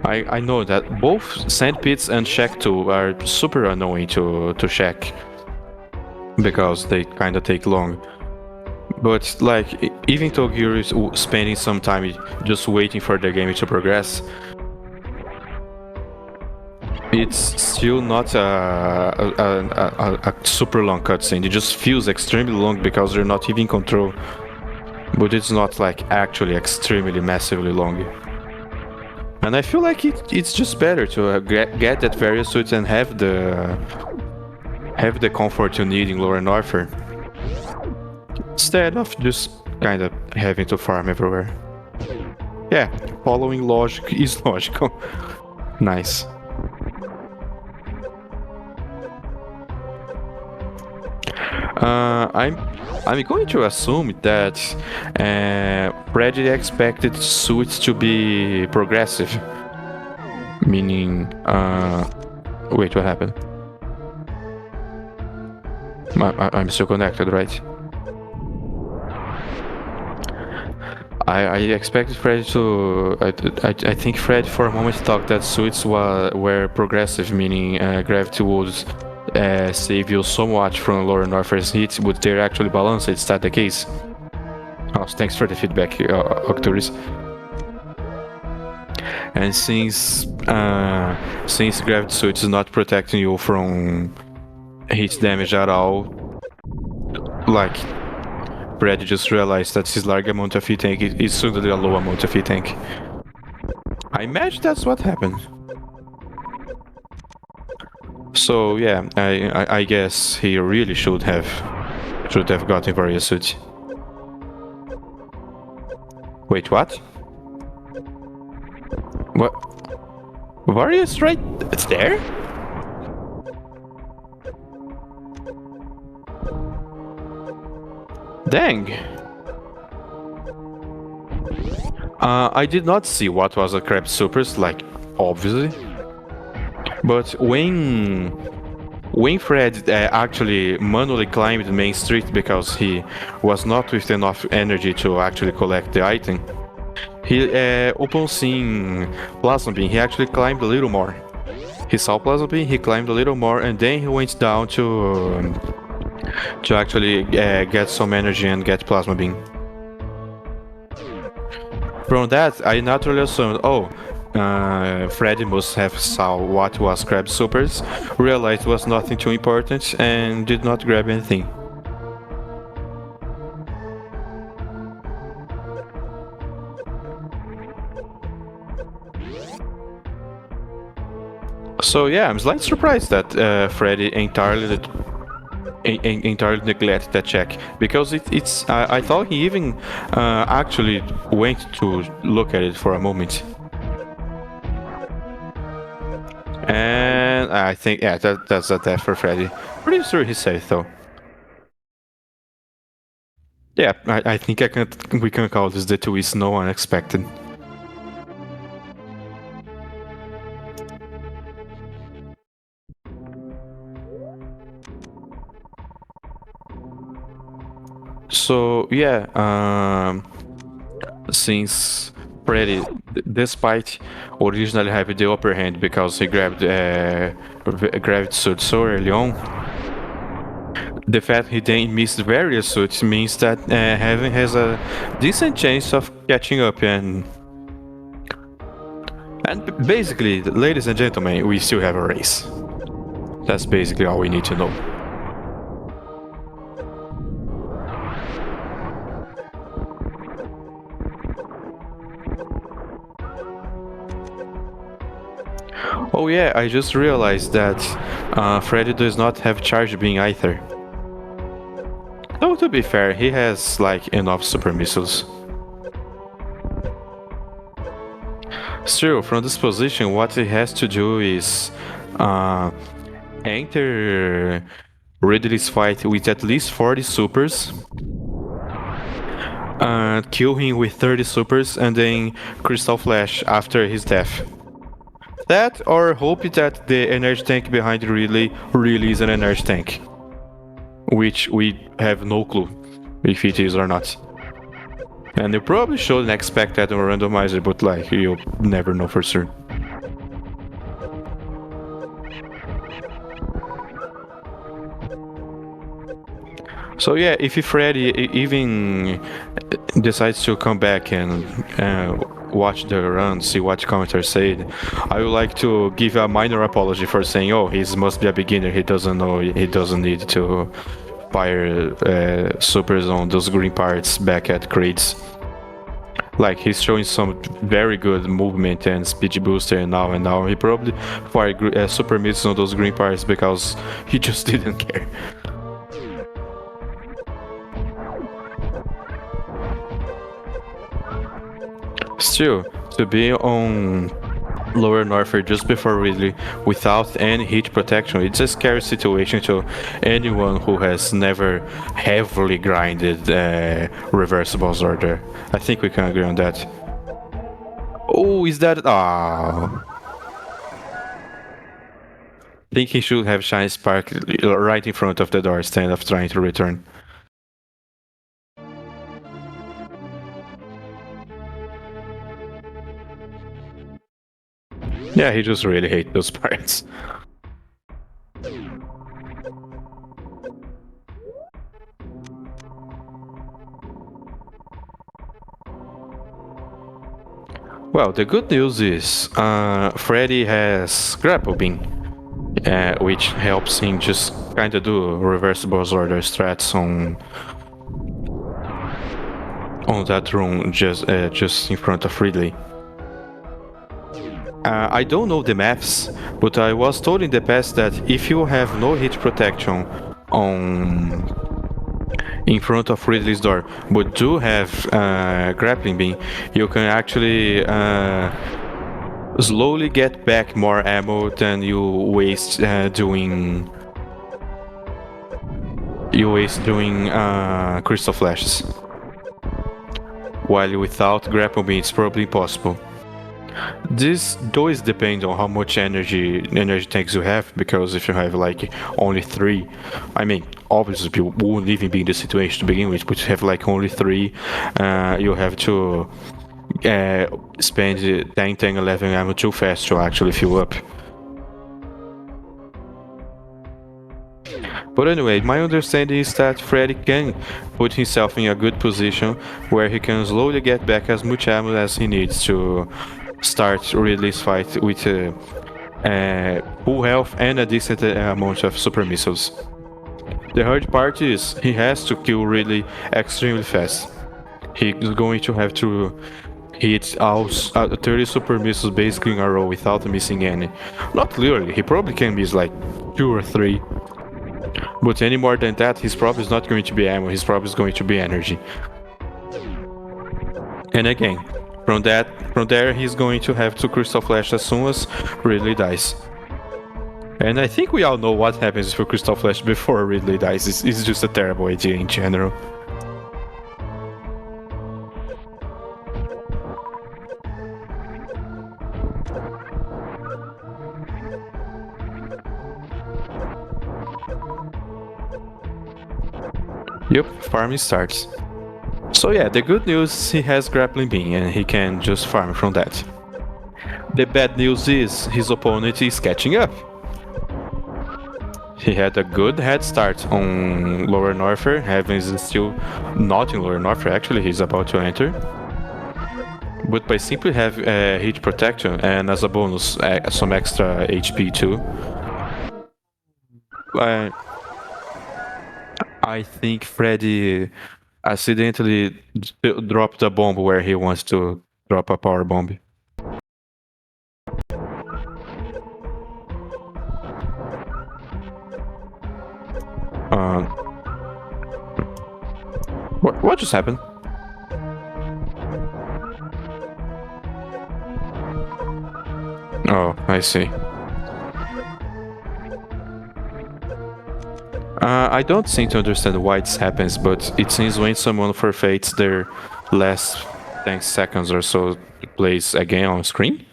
I know that both Sandpits and Shack 2 are super annoying to check because they kind of take long. But, like, even Togiri is spending some time just waiting for the game to progress, it's still not a super long cutscene. It just feels extremely long because you're not even in control. But it's not like actually extremely massively long. And I feel like it's just better to get that various suits and have the comfort you need in Lower Norfair, instead of just kind of having to farm everywhere. Yeah, following logic is logical. Nice. I'm going to assume that Freddy expected suits to be progressive, meaning wait, what happened? I'm still connected, right? I expected Fred to. I think Fred for a moment thought that suits were progressive, meaning gravity would save you so much from lower Norfair's heat. Would they actually balance it? Is that the case? Oh, thanks for the feedback, Octurus. And since gravity suit is not protecting you from heat damage at all, like, Brad just realized that his large amount of heat tank is suddenly a low amount of heat tank. I imagine that's what happened. So yeah, I guess he really should have gotten various suit. Wait, what? What? Various right? It's there? Dang. I did not see what was a crab supers, like, obviously. But when Fred actually manually climbed Main Street because he was not with enough energy to actually collect the item, he upon seeing Plasma Beam, he actually climbed a little more. He saw Plasma Beam, he climbed a little more, and then he went down to actually get some energy and get Plasma Beam. From that, I naturally assumed, oh, Freddy must have saw what was Crab Supers, realized it was nothing too important, and did not grab anything. So yeah, I'm slightly surprised that Freddy entirely neglected that check, because it's I thought he even actually went to look at it for a moment. And I think, yeah, that's a death for Freddy. Pretty sure he's safe though. Yeah, I think we can call this the twist no one expected. So yeah, since Freddy, despite originally having the upper hand because he grabbed suit so early on, the fact he then missed various suits means that Heaven has a decent chance of catching up. And basically, ladies and gentlemen, we still have a race. That's basically all we need to know. Oh yeah, I just realized that Freddy does not have charge beam either. Though to be fair, he has like enough super missiles. Still, from this position, what he has to do is enter Ridley's fight with at least 40 supers, kill him with 30 supers, and then Crystal Flash after his death. That, or hope that the energy tank behind Ridley really is an energy tank, which we have no clue if it is or not. And you probably shouldn't expect that on a randomizer, but like, you'll never know for sure. So yeah, if Freddy even decides to come back and watch the run, see what commentators said, I would like to give a minor apology for saying, oh, he must be a beginner, he doesn't know, he doesn't need to fire supers on those green parts back at crates. Like, he's showing some very good movement and speed booster and now he probably fired super missiles on those green parts because he just didn't care. Still, to be on lower Norfolk just before Ridley without any heat protection, it's a scary situation to anyone who has never heavily grinded reversibles order. I think we can agree on that. Oh, is that... Ah. I think he should have Shine Spark right in front of the door instead of trying to return. Yeah, he just really hates those parts. Well, the good news is Freddy has Grapple Beam, which helps him just kind of do reversible order strats on that room just in front of Ridley. I don't know the maths, but I was told in the past that if you have no hit protection on in front of Ridley's door, but do have grappling beam, you can actually slowly get back more ammo than you waste doing crystal flashes. While without grapple beam, it's probably impossible. This does depend on how much energy tanks you have, because if you have like only 3, I mean, obviously you won't even be in the situation to begin with, but you have like only 3, you have to spend 10, 10, 11 ammo too fast to actually fill up. But anyway, my understanding is that Freddy can put himself in a good position where he can slowly get back as much ammo as he needs to start Ridley's fight with full health and a decent amount of super missiles. The hard part is he has to kill Ridley extremely fast. He's going to have to hit all 30 super missiles basically in a row without missing any. Not literally, he probably can miss like 2 or 3. But any more than that, his probably is not going to be ammo, his probably is going to be energy. And again, from there he's going to have to Crystal Flash as soon as Ridley dies. And I think we all know what happens for Crystal Flash before Ridley dies. It's just a terrible idea in general. Yep, farming starts. So yeah, the good news, he has grappling beam and he can just farm from that. The bad news is his opponent is catching up. He had a good head start on Lower Norther. Heaven is still not in Lower Norther, actually, he's about to enter. But by simply have heat protection and as a bonus some extra HP too, uh, I think Freddy accidentally dropped a bomb where he wants to drop a power bomb. Um, what just happened? Oh, I see. I don't seem to understand why this happens, but it seems when someone forfeits their last 10 seconds or so, it plays again on screen.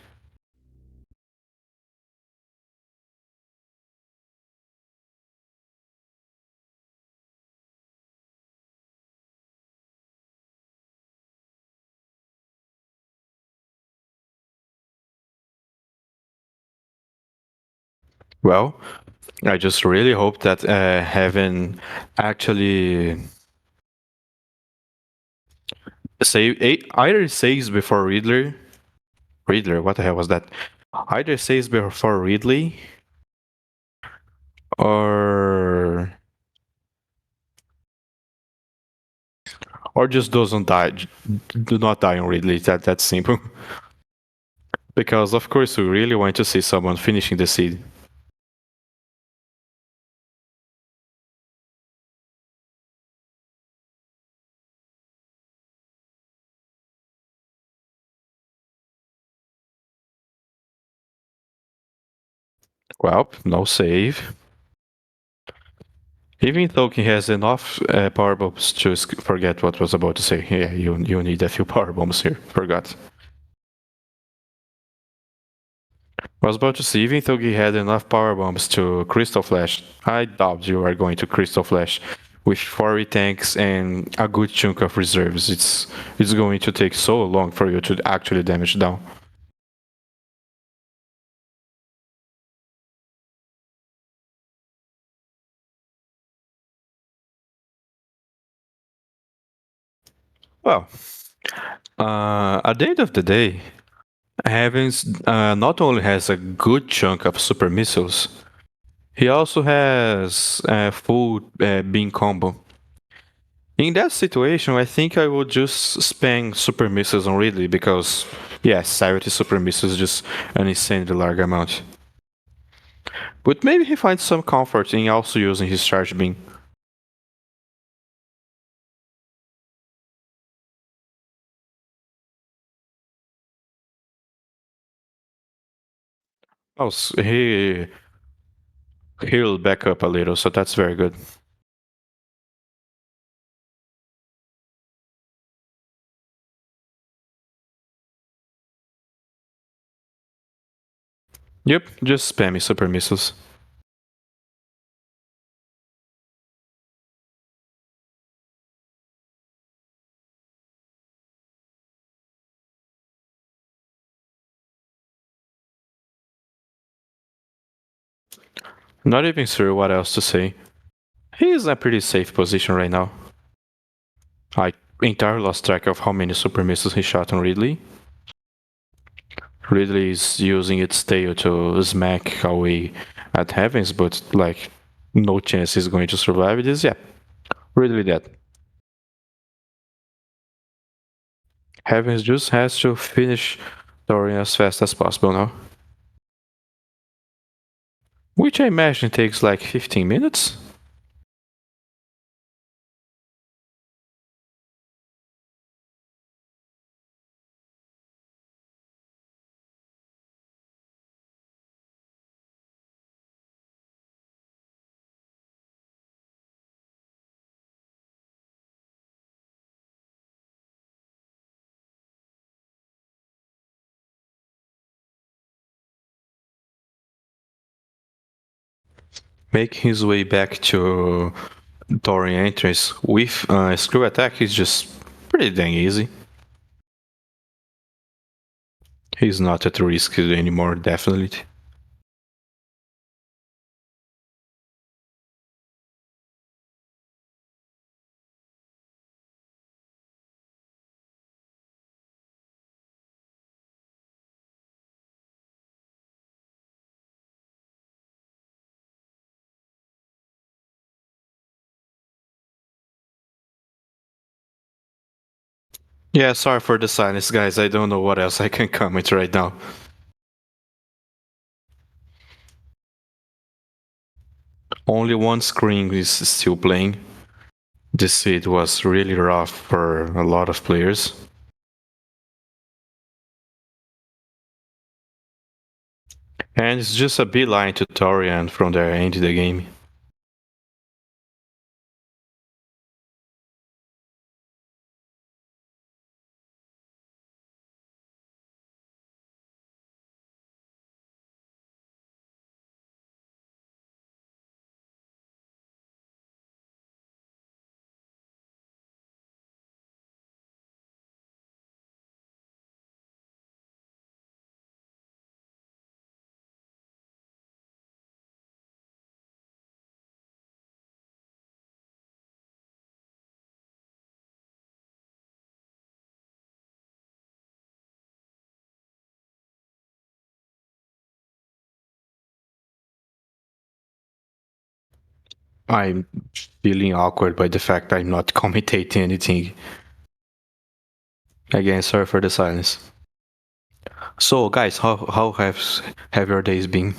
Well, I just really hope that Heaven actually either says before Riddler, what the hell was that? Either says before Ridley or just doesn't die. Do not die on Ridley. That's simple. Because of course we really want to see someone finishing the seed. Well, no save. Even though he has enough power bombs to forget what was about to say. Yeah, you need a few power bombs here. Forgot. I was about to say, even though he had enough power bombs to Crystal Flash, I doubt you are going to Crystal Flash with 40 tanks and a good chunk of reserves. It's going to take so long for you to actually damage down. Well, at the end of the day, Heavens not only has a good chunk of super missiles, he also has a full beam combo. In that situation, I think I would just spam super missiles on Ridley because, yes, 70 super missiles is just an insanely large amount. But maybe he finds some comfort in also using his charge beam. Also, he'll back up a little, so that's very good. Yep, just spammy super missiles. Not even sure what else to say. He is in a pretty safe position right now. I entirely lost track of how many super missiles he shot on Ridley. Ridley is using its tail to smack away at Heavens, but like no chance he's going to survive this. Yeah, Ridley dead. Heavens just has to finish Dorian as fast as possible now. Which I imagine takes like 15 minutes. Make his way back to Thorin entrance with screw attack is just pretty dang easy. He's not at risk anymore, definitely. Yeah, sorry for the silence, guys. I don't know what else I can comment right now. Only one screen is still playing. This seed was really rough for a lot of players. And it's just a beeline to Torian from there end the game. I'm feeling awkward by the fact I'm not commentating anything. Again, sorry for the silence. So, guys, how have your days been?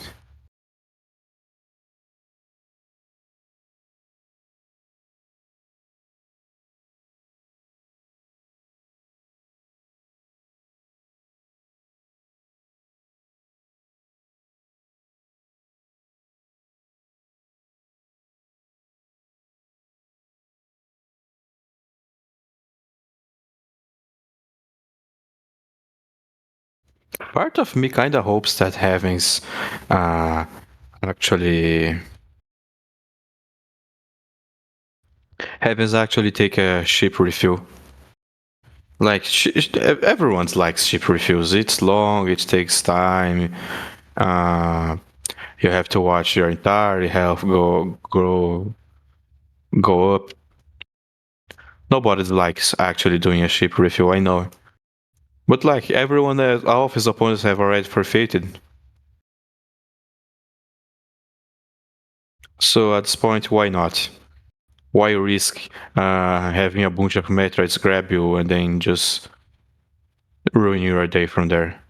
Part of me kind of hopes that Heavens uh, actually take a ship refuel. Like everyone's likes ship refills. It's long. It takes time. Uh, you have to watch your entire health go up. Nobody likes actually doing a ship refill. I know, but like everyone, all of his opponents have already forfeited. So at this point, why not? Why risk having a bunch of Metroids grab you and then just ruin your day from there?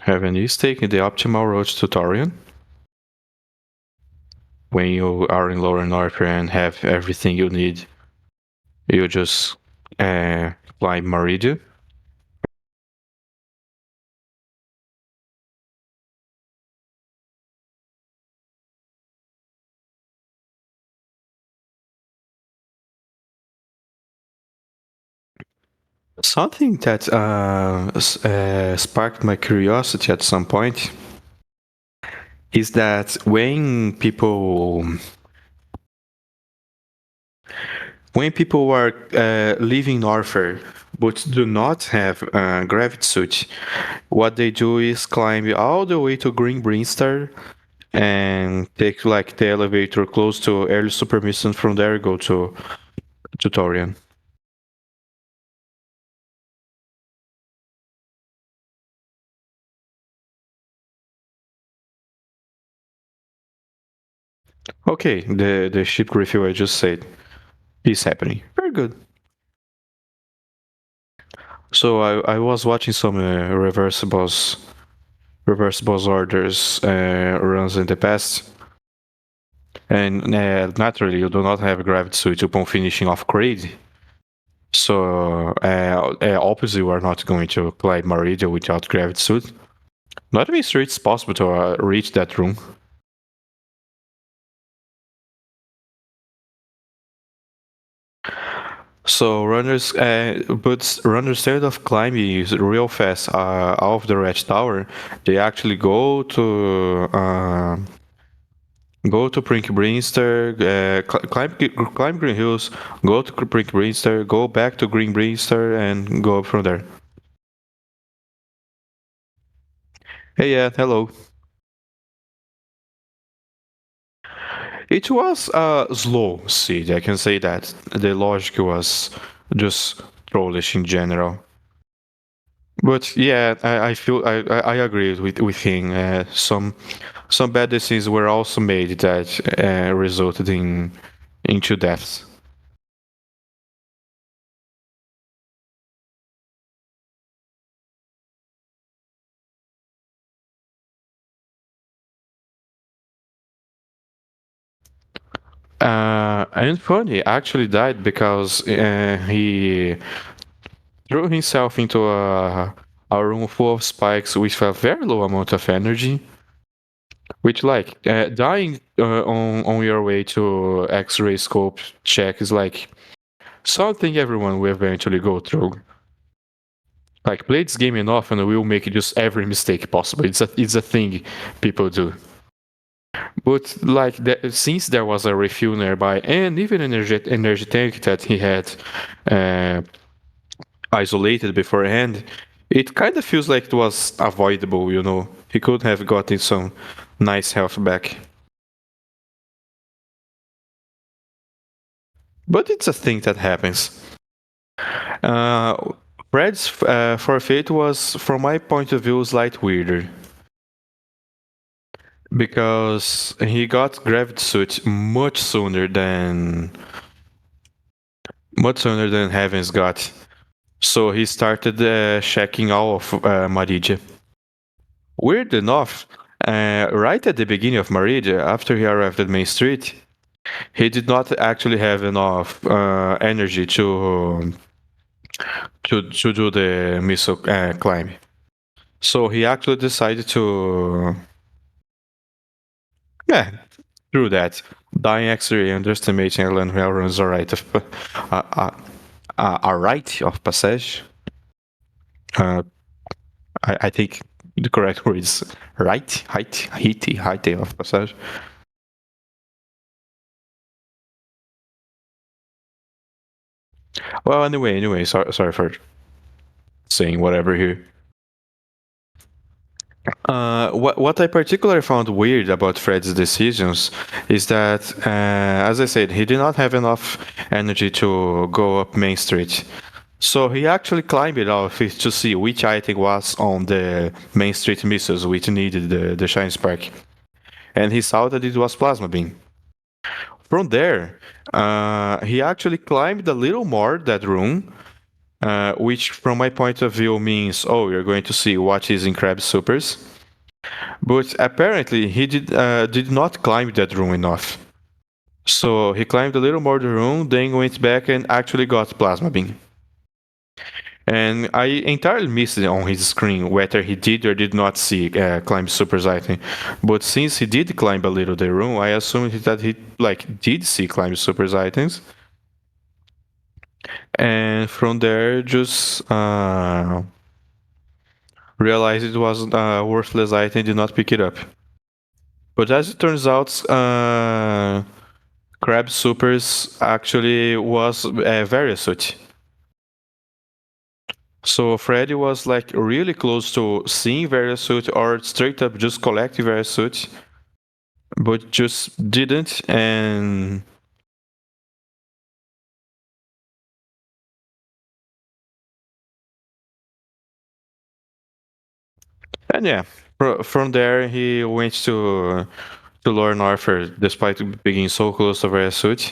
Heaven is taking the optimal road to Torian. When you are in Lower North and have everything you need, you just fly Meridia. Something that sparked my curiosity at some point is that when people are leaving Norfair but do not have a gravity suit, what they do is climb all the way to Green Brinstar and take like the elevator close to early super mission. From there go to Torian. Okay, the ship refuel I just said is happening. Very good. So I was watching some reversibles orders runs in the past, and naturally you do not have a gravity suit upon finishing off grade. So obviously we are not going to play Maridia without gravity suit. Not even sure it's possible to reach that room. So but runners instead of climbing real fast out of the red tower, they actually go to Prink Brinster, climb Green Hills, go to Prink Brinster, go back to Green Brinster, and go up from there. Hey, yeah, hello. It was a slow seed, I can say that. The logic was just trollish in general. But yeah, I feel I agree with him. Some bad decisions were also made that resulted in two deaths. And Funny actually died because he threw himself into a room full of spikes with a very low amount of energy. Which, like, dying on your way to X-ray scope check is like something everyone will eventually go through. Like, play this game enough and we'll make just every mistake possible. It's a thing people do. But like, since there was a refuel nearby and even an energy tank that he had uh, isolated beforehand, it kind of feels like it was avoidable. He could have gotten some nice health back. But it's a thing that happens. Uh, Fred's forfeit was, from my point of view, slightly weirder because he got gravity suit much sooner than Heavens got. So he started checking all of Marija. Weird enough, right at the beginning of Marija, after he arrived at Main Street, he did not actually have enough energy to do the missile climb. So he actually decided to, yeah, through that. Dying X-ray underestimating Airline Railroad's a rite of a rite of passage. Uh, I think the correct word is height of passage. Well, anyway, sorry for saying whatever here. What I particularly found weird about Fred's decisions is that, as I said, he did not have enough energy to go up Main Street. So he actually climbed it off to see which item was on the Main Street missiles which needed the Shine Spark. And he saw that it was Plasma Beam. From there, he actually climbed a little more that room, which from my point of view means, oh, you're going to see what is in Crab Supers. But apparently he did not climb that room enough. So he climbed a little more the room, then went back and actually got Plasma Beam. And I entirely missed it on his screen whether he did or did not see climb Super's item. But since he did climb a little the room, I assumed that he did see climb Super's items. And from there, just realized it was a worthless item, did not pick it up. But as it turns out, Crab Supers actually was very suit. So Freddy was like really close to seeing Verisuit or straight up just collecting Verisuit, but just didn't. And yeah, from there he went to Lord Norther despite being so close to Verisuit.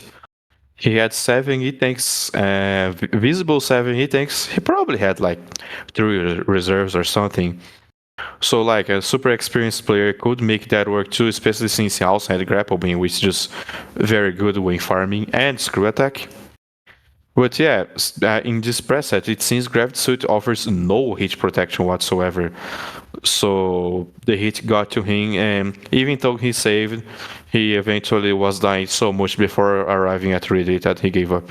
He had 7 E-tanks, visible 7 E-tanks. He probably had like 3 reserves or something. So like a super experienced player could make that work too, especially since he also had grapple beam, which is just very good when farming and screw attack. But yeah, in this preset, it seems Gravity Suit offers no hit protection whatsoever. So the hit got to him, and even though he saved, he eventually was dying so much before arriving at Ridley that he gave up.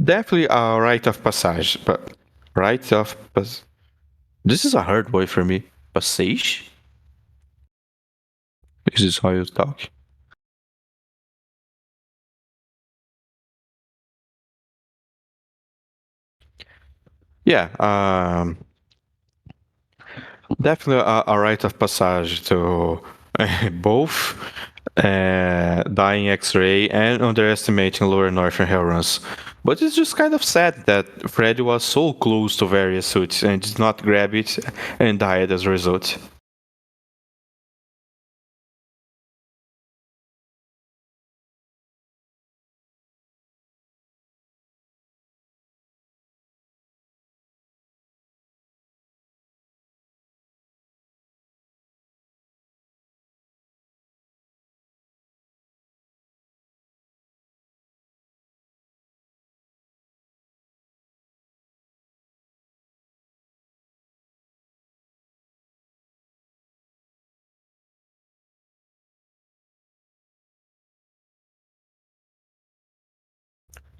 Definitely a rite of passage, but rite of pas- this is a hard word for me. Passage? This is how you talk. Yeah, definitely a rite of passage to both dying X-ray and underestimating lower northern hell runs. But it's just kind of sad that Freddy was so close to various suits and did not grab it and died as a result.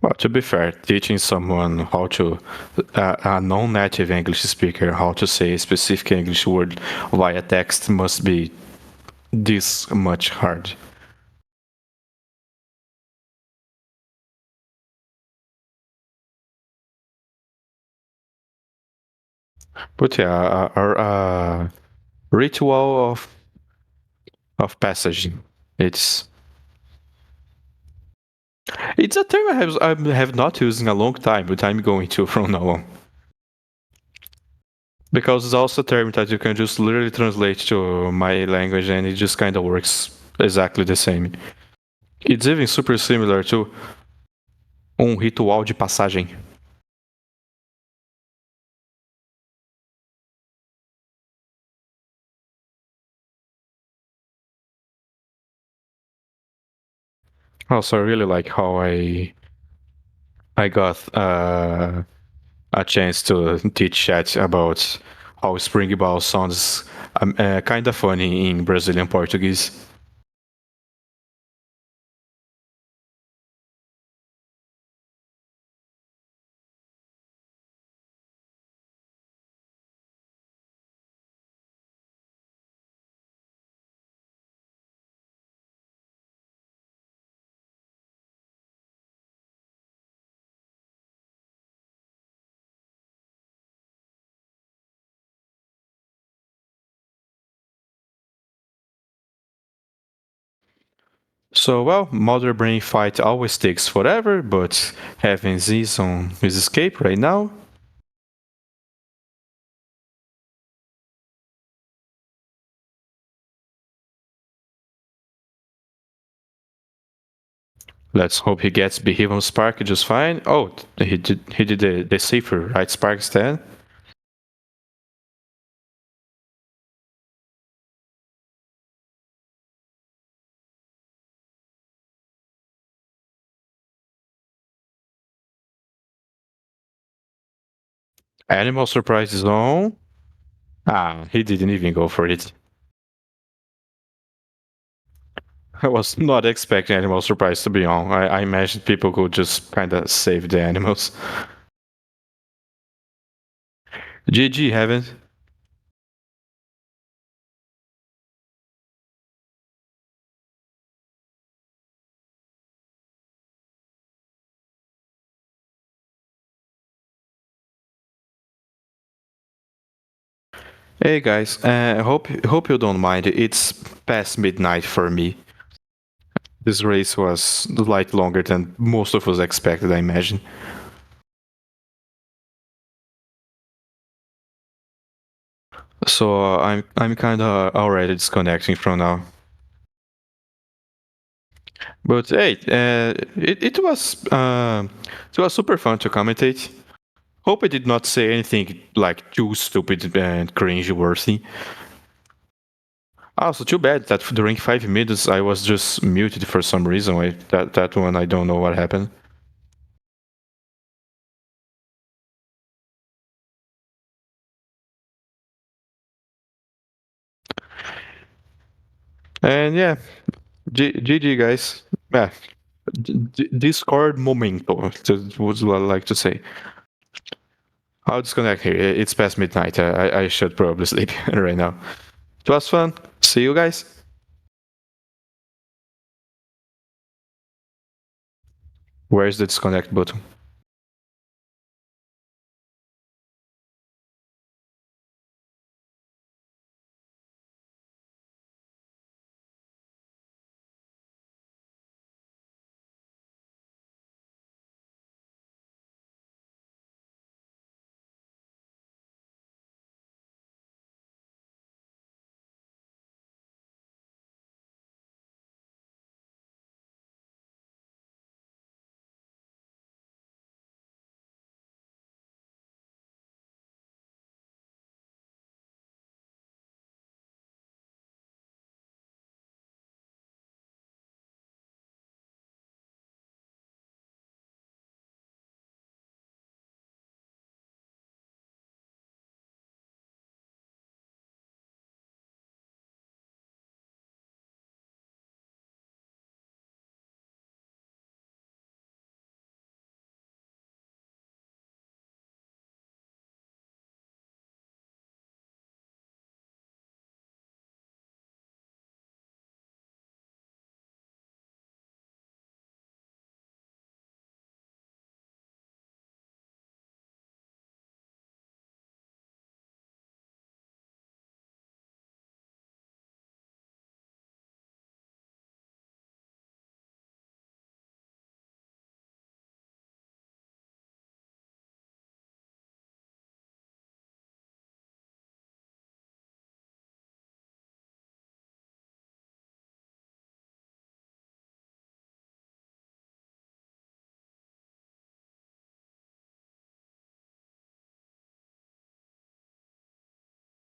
Well, to be fair, teaching someone how to, a non-native English speaker, how to say a specific English word via text must be this much hard. But yeah, our ritual of passage. It's it's a term I have not used in a long time, but I'm going to from now on because it's also a term that you can just literally translate to my language, and it just kind of works exactly the same. It's even super similar to ritual de passagem. Also, I really like how I got a chance to teach chat about how spring ball sounds kind of funny in Brazilian Portuguese. So, well, Mother Brain fight always takes forever, but having Z's on his escape right now, let's hope he gets Behavior Spark just fine. Oh, he did the safer right Spark instead. Animal Surprise is on. Ah, he didn't even go for it. I was not expecting Animal Surprise to be on. I imagined people could just kind of save the animals. GG, haven't. Hey guys, hope you don't mind. It's past midnight for me. This race was like longer than most of us expected, I imagine. So I'm kind of already disconnecting from now. But hey, it was super fun to commentate. Hope I did not say anything like too stupid and cringe worthy. Also, too bad that during 5 minutes I was just muted for some reason. That one I don't know what happened. And yeah, GG guys. Yeah, Discord momento. Was what I like to say. I'll disconnect here. It's past midnight. I should probably sleep right now. It was fun. See you guys. Where's the disconnect button?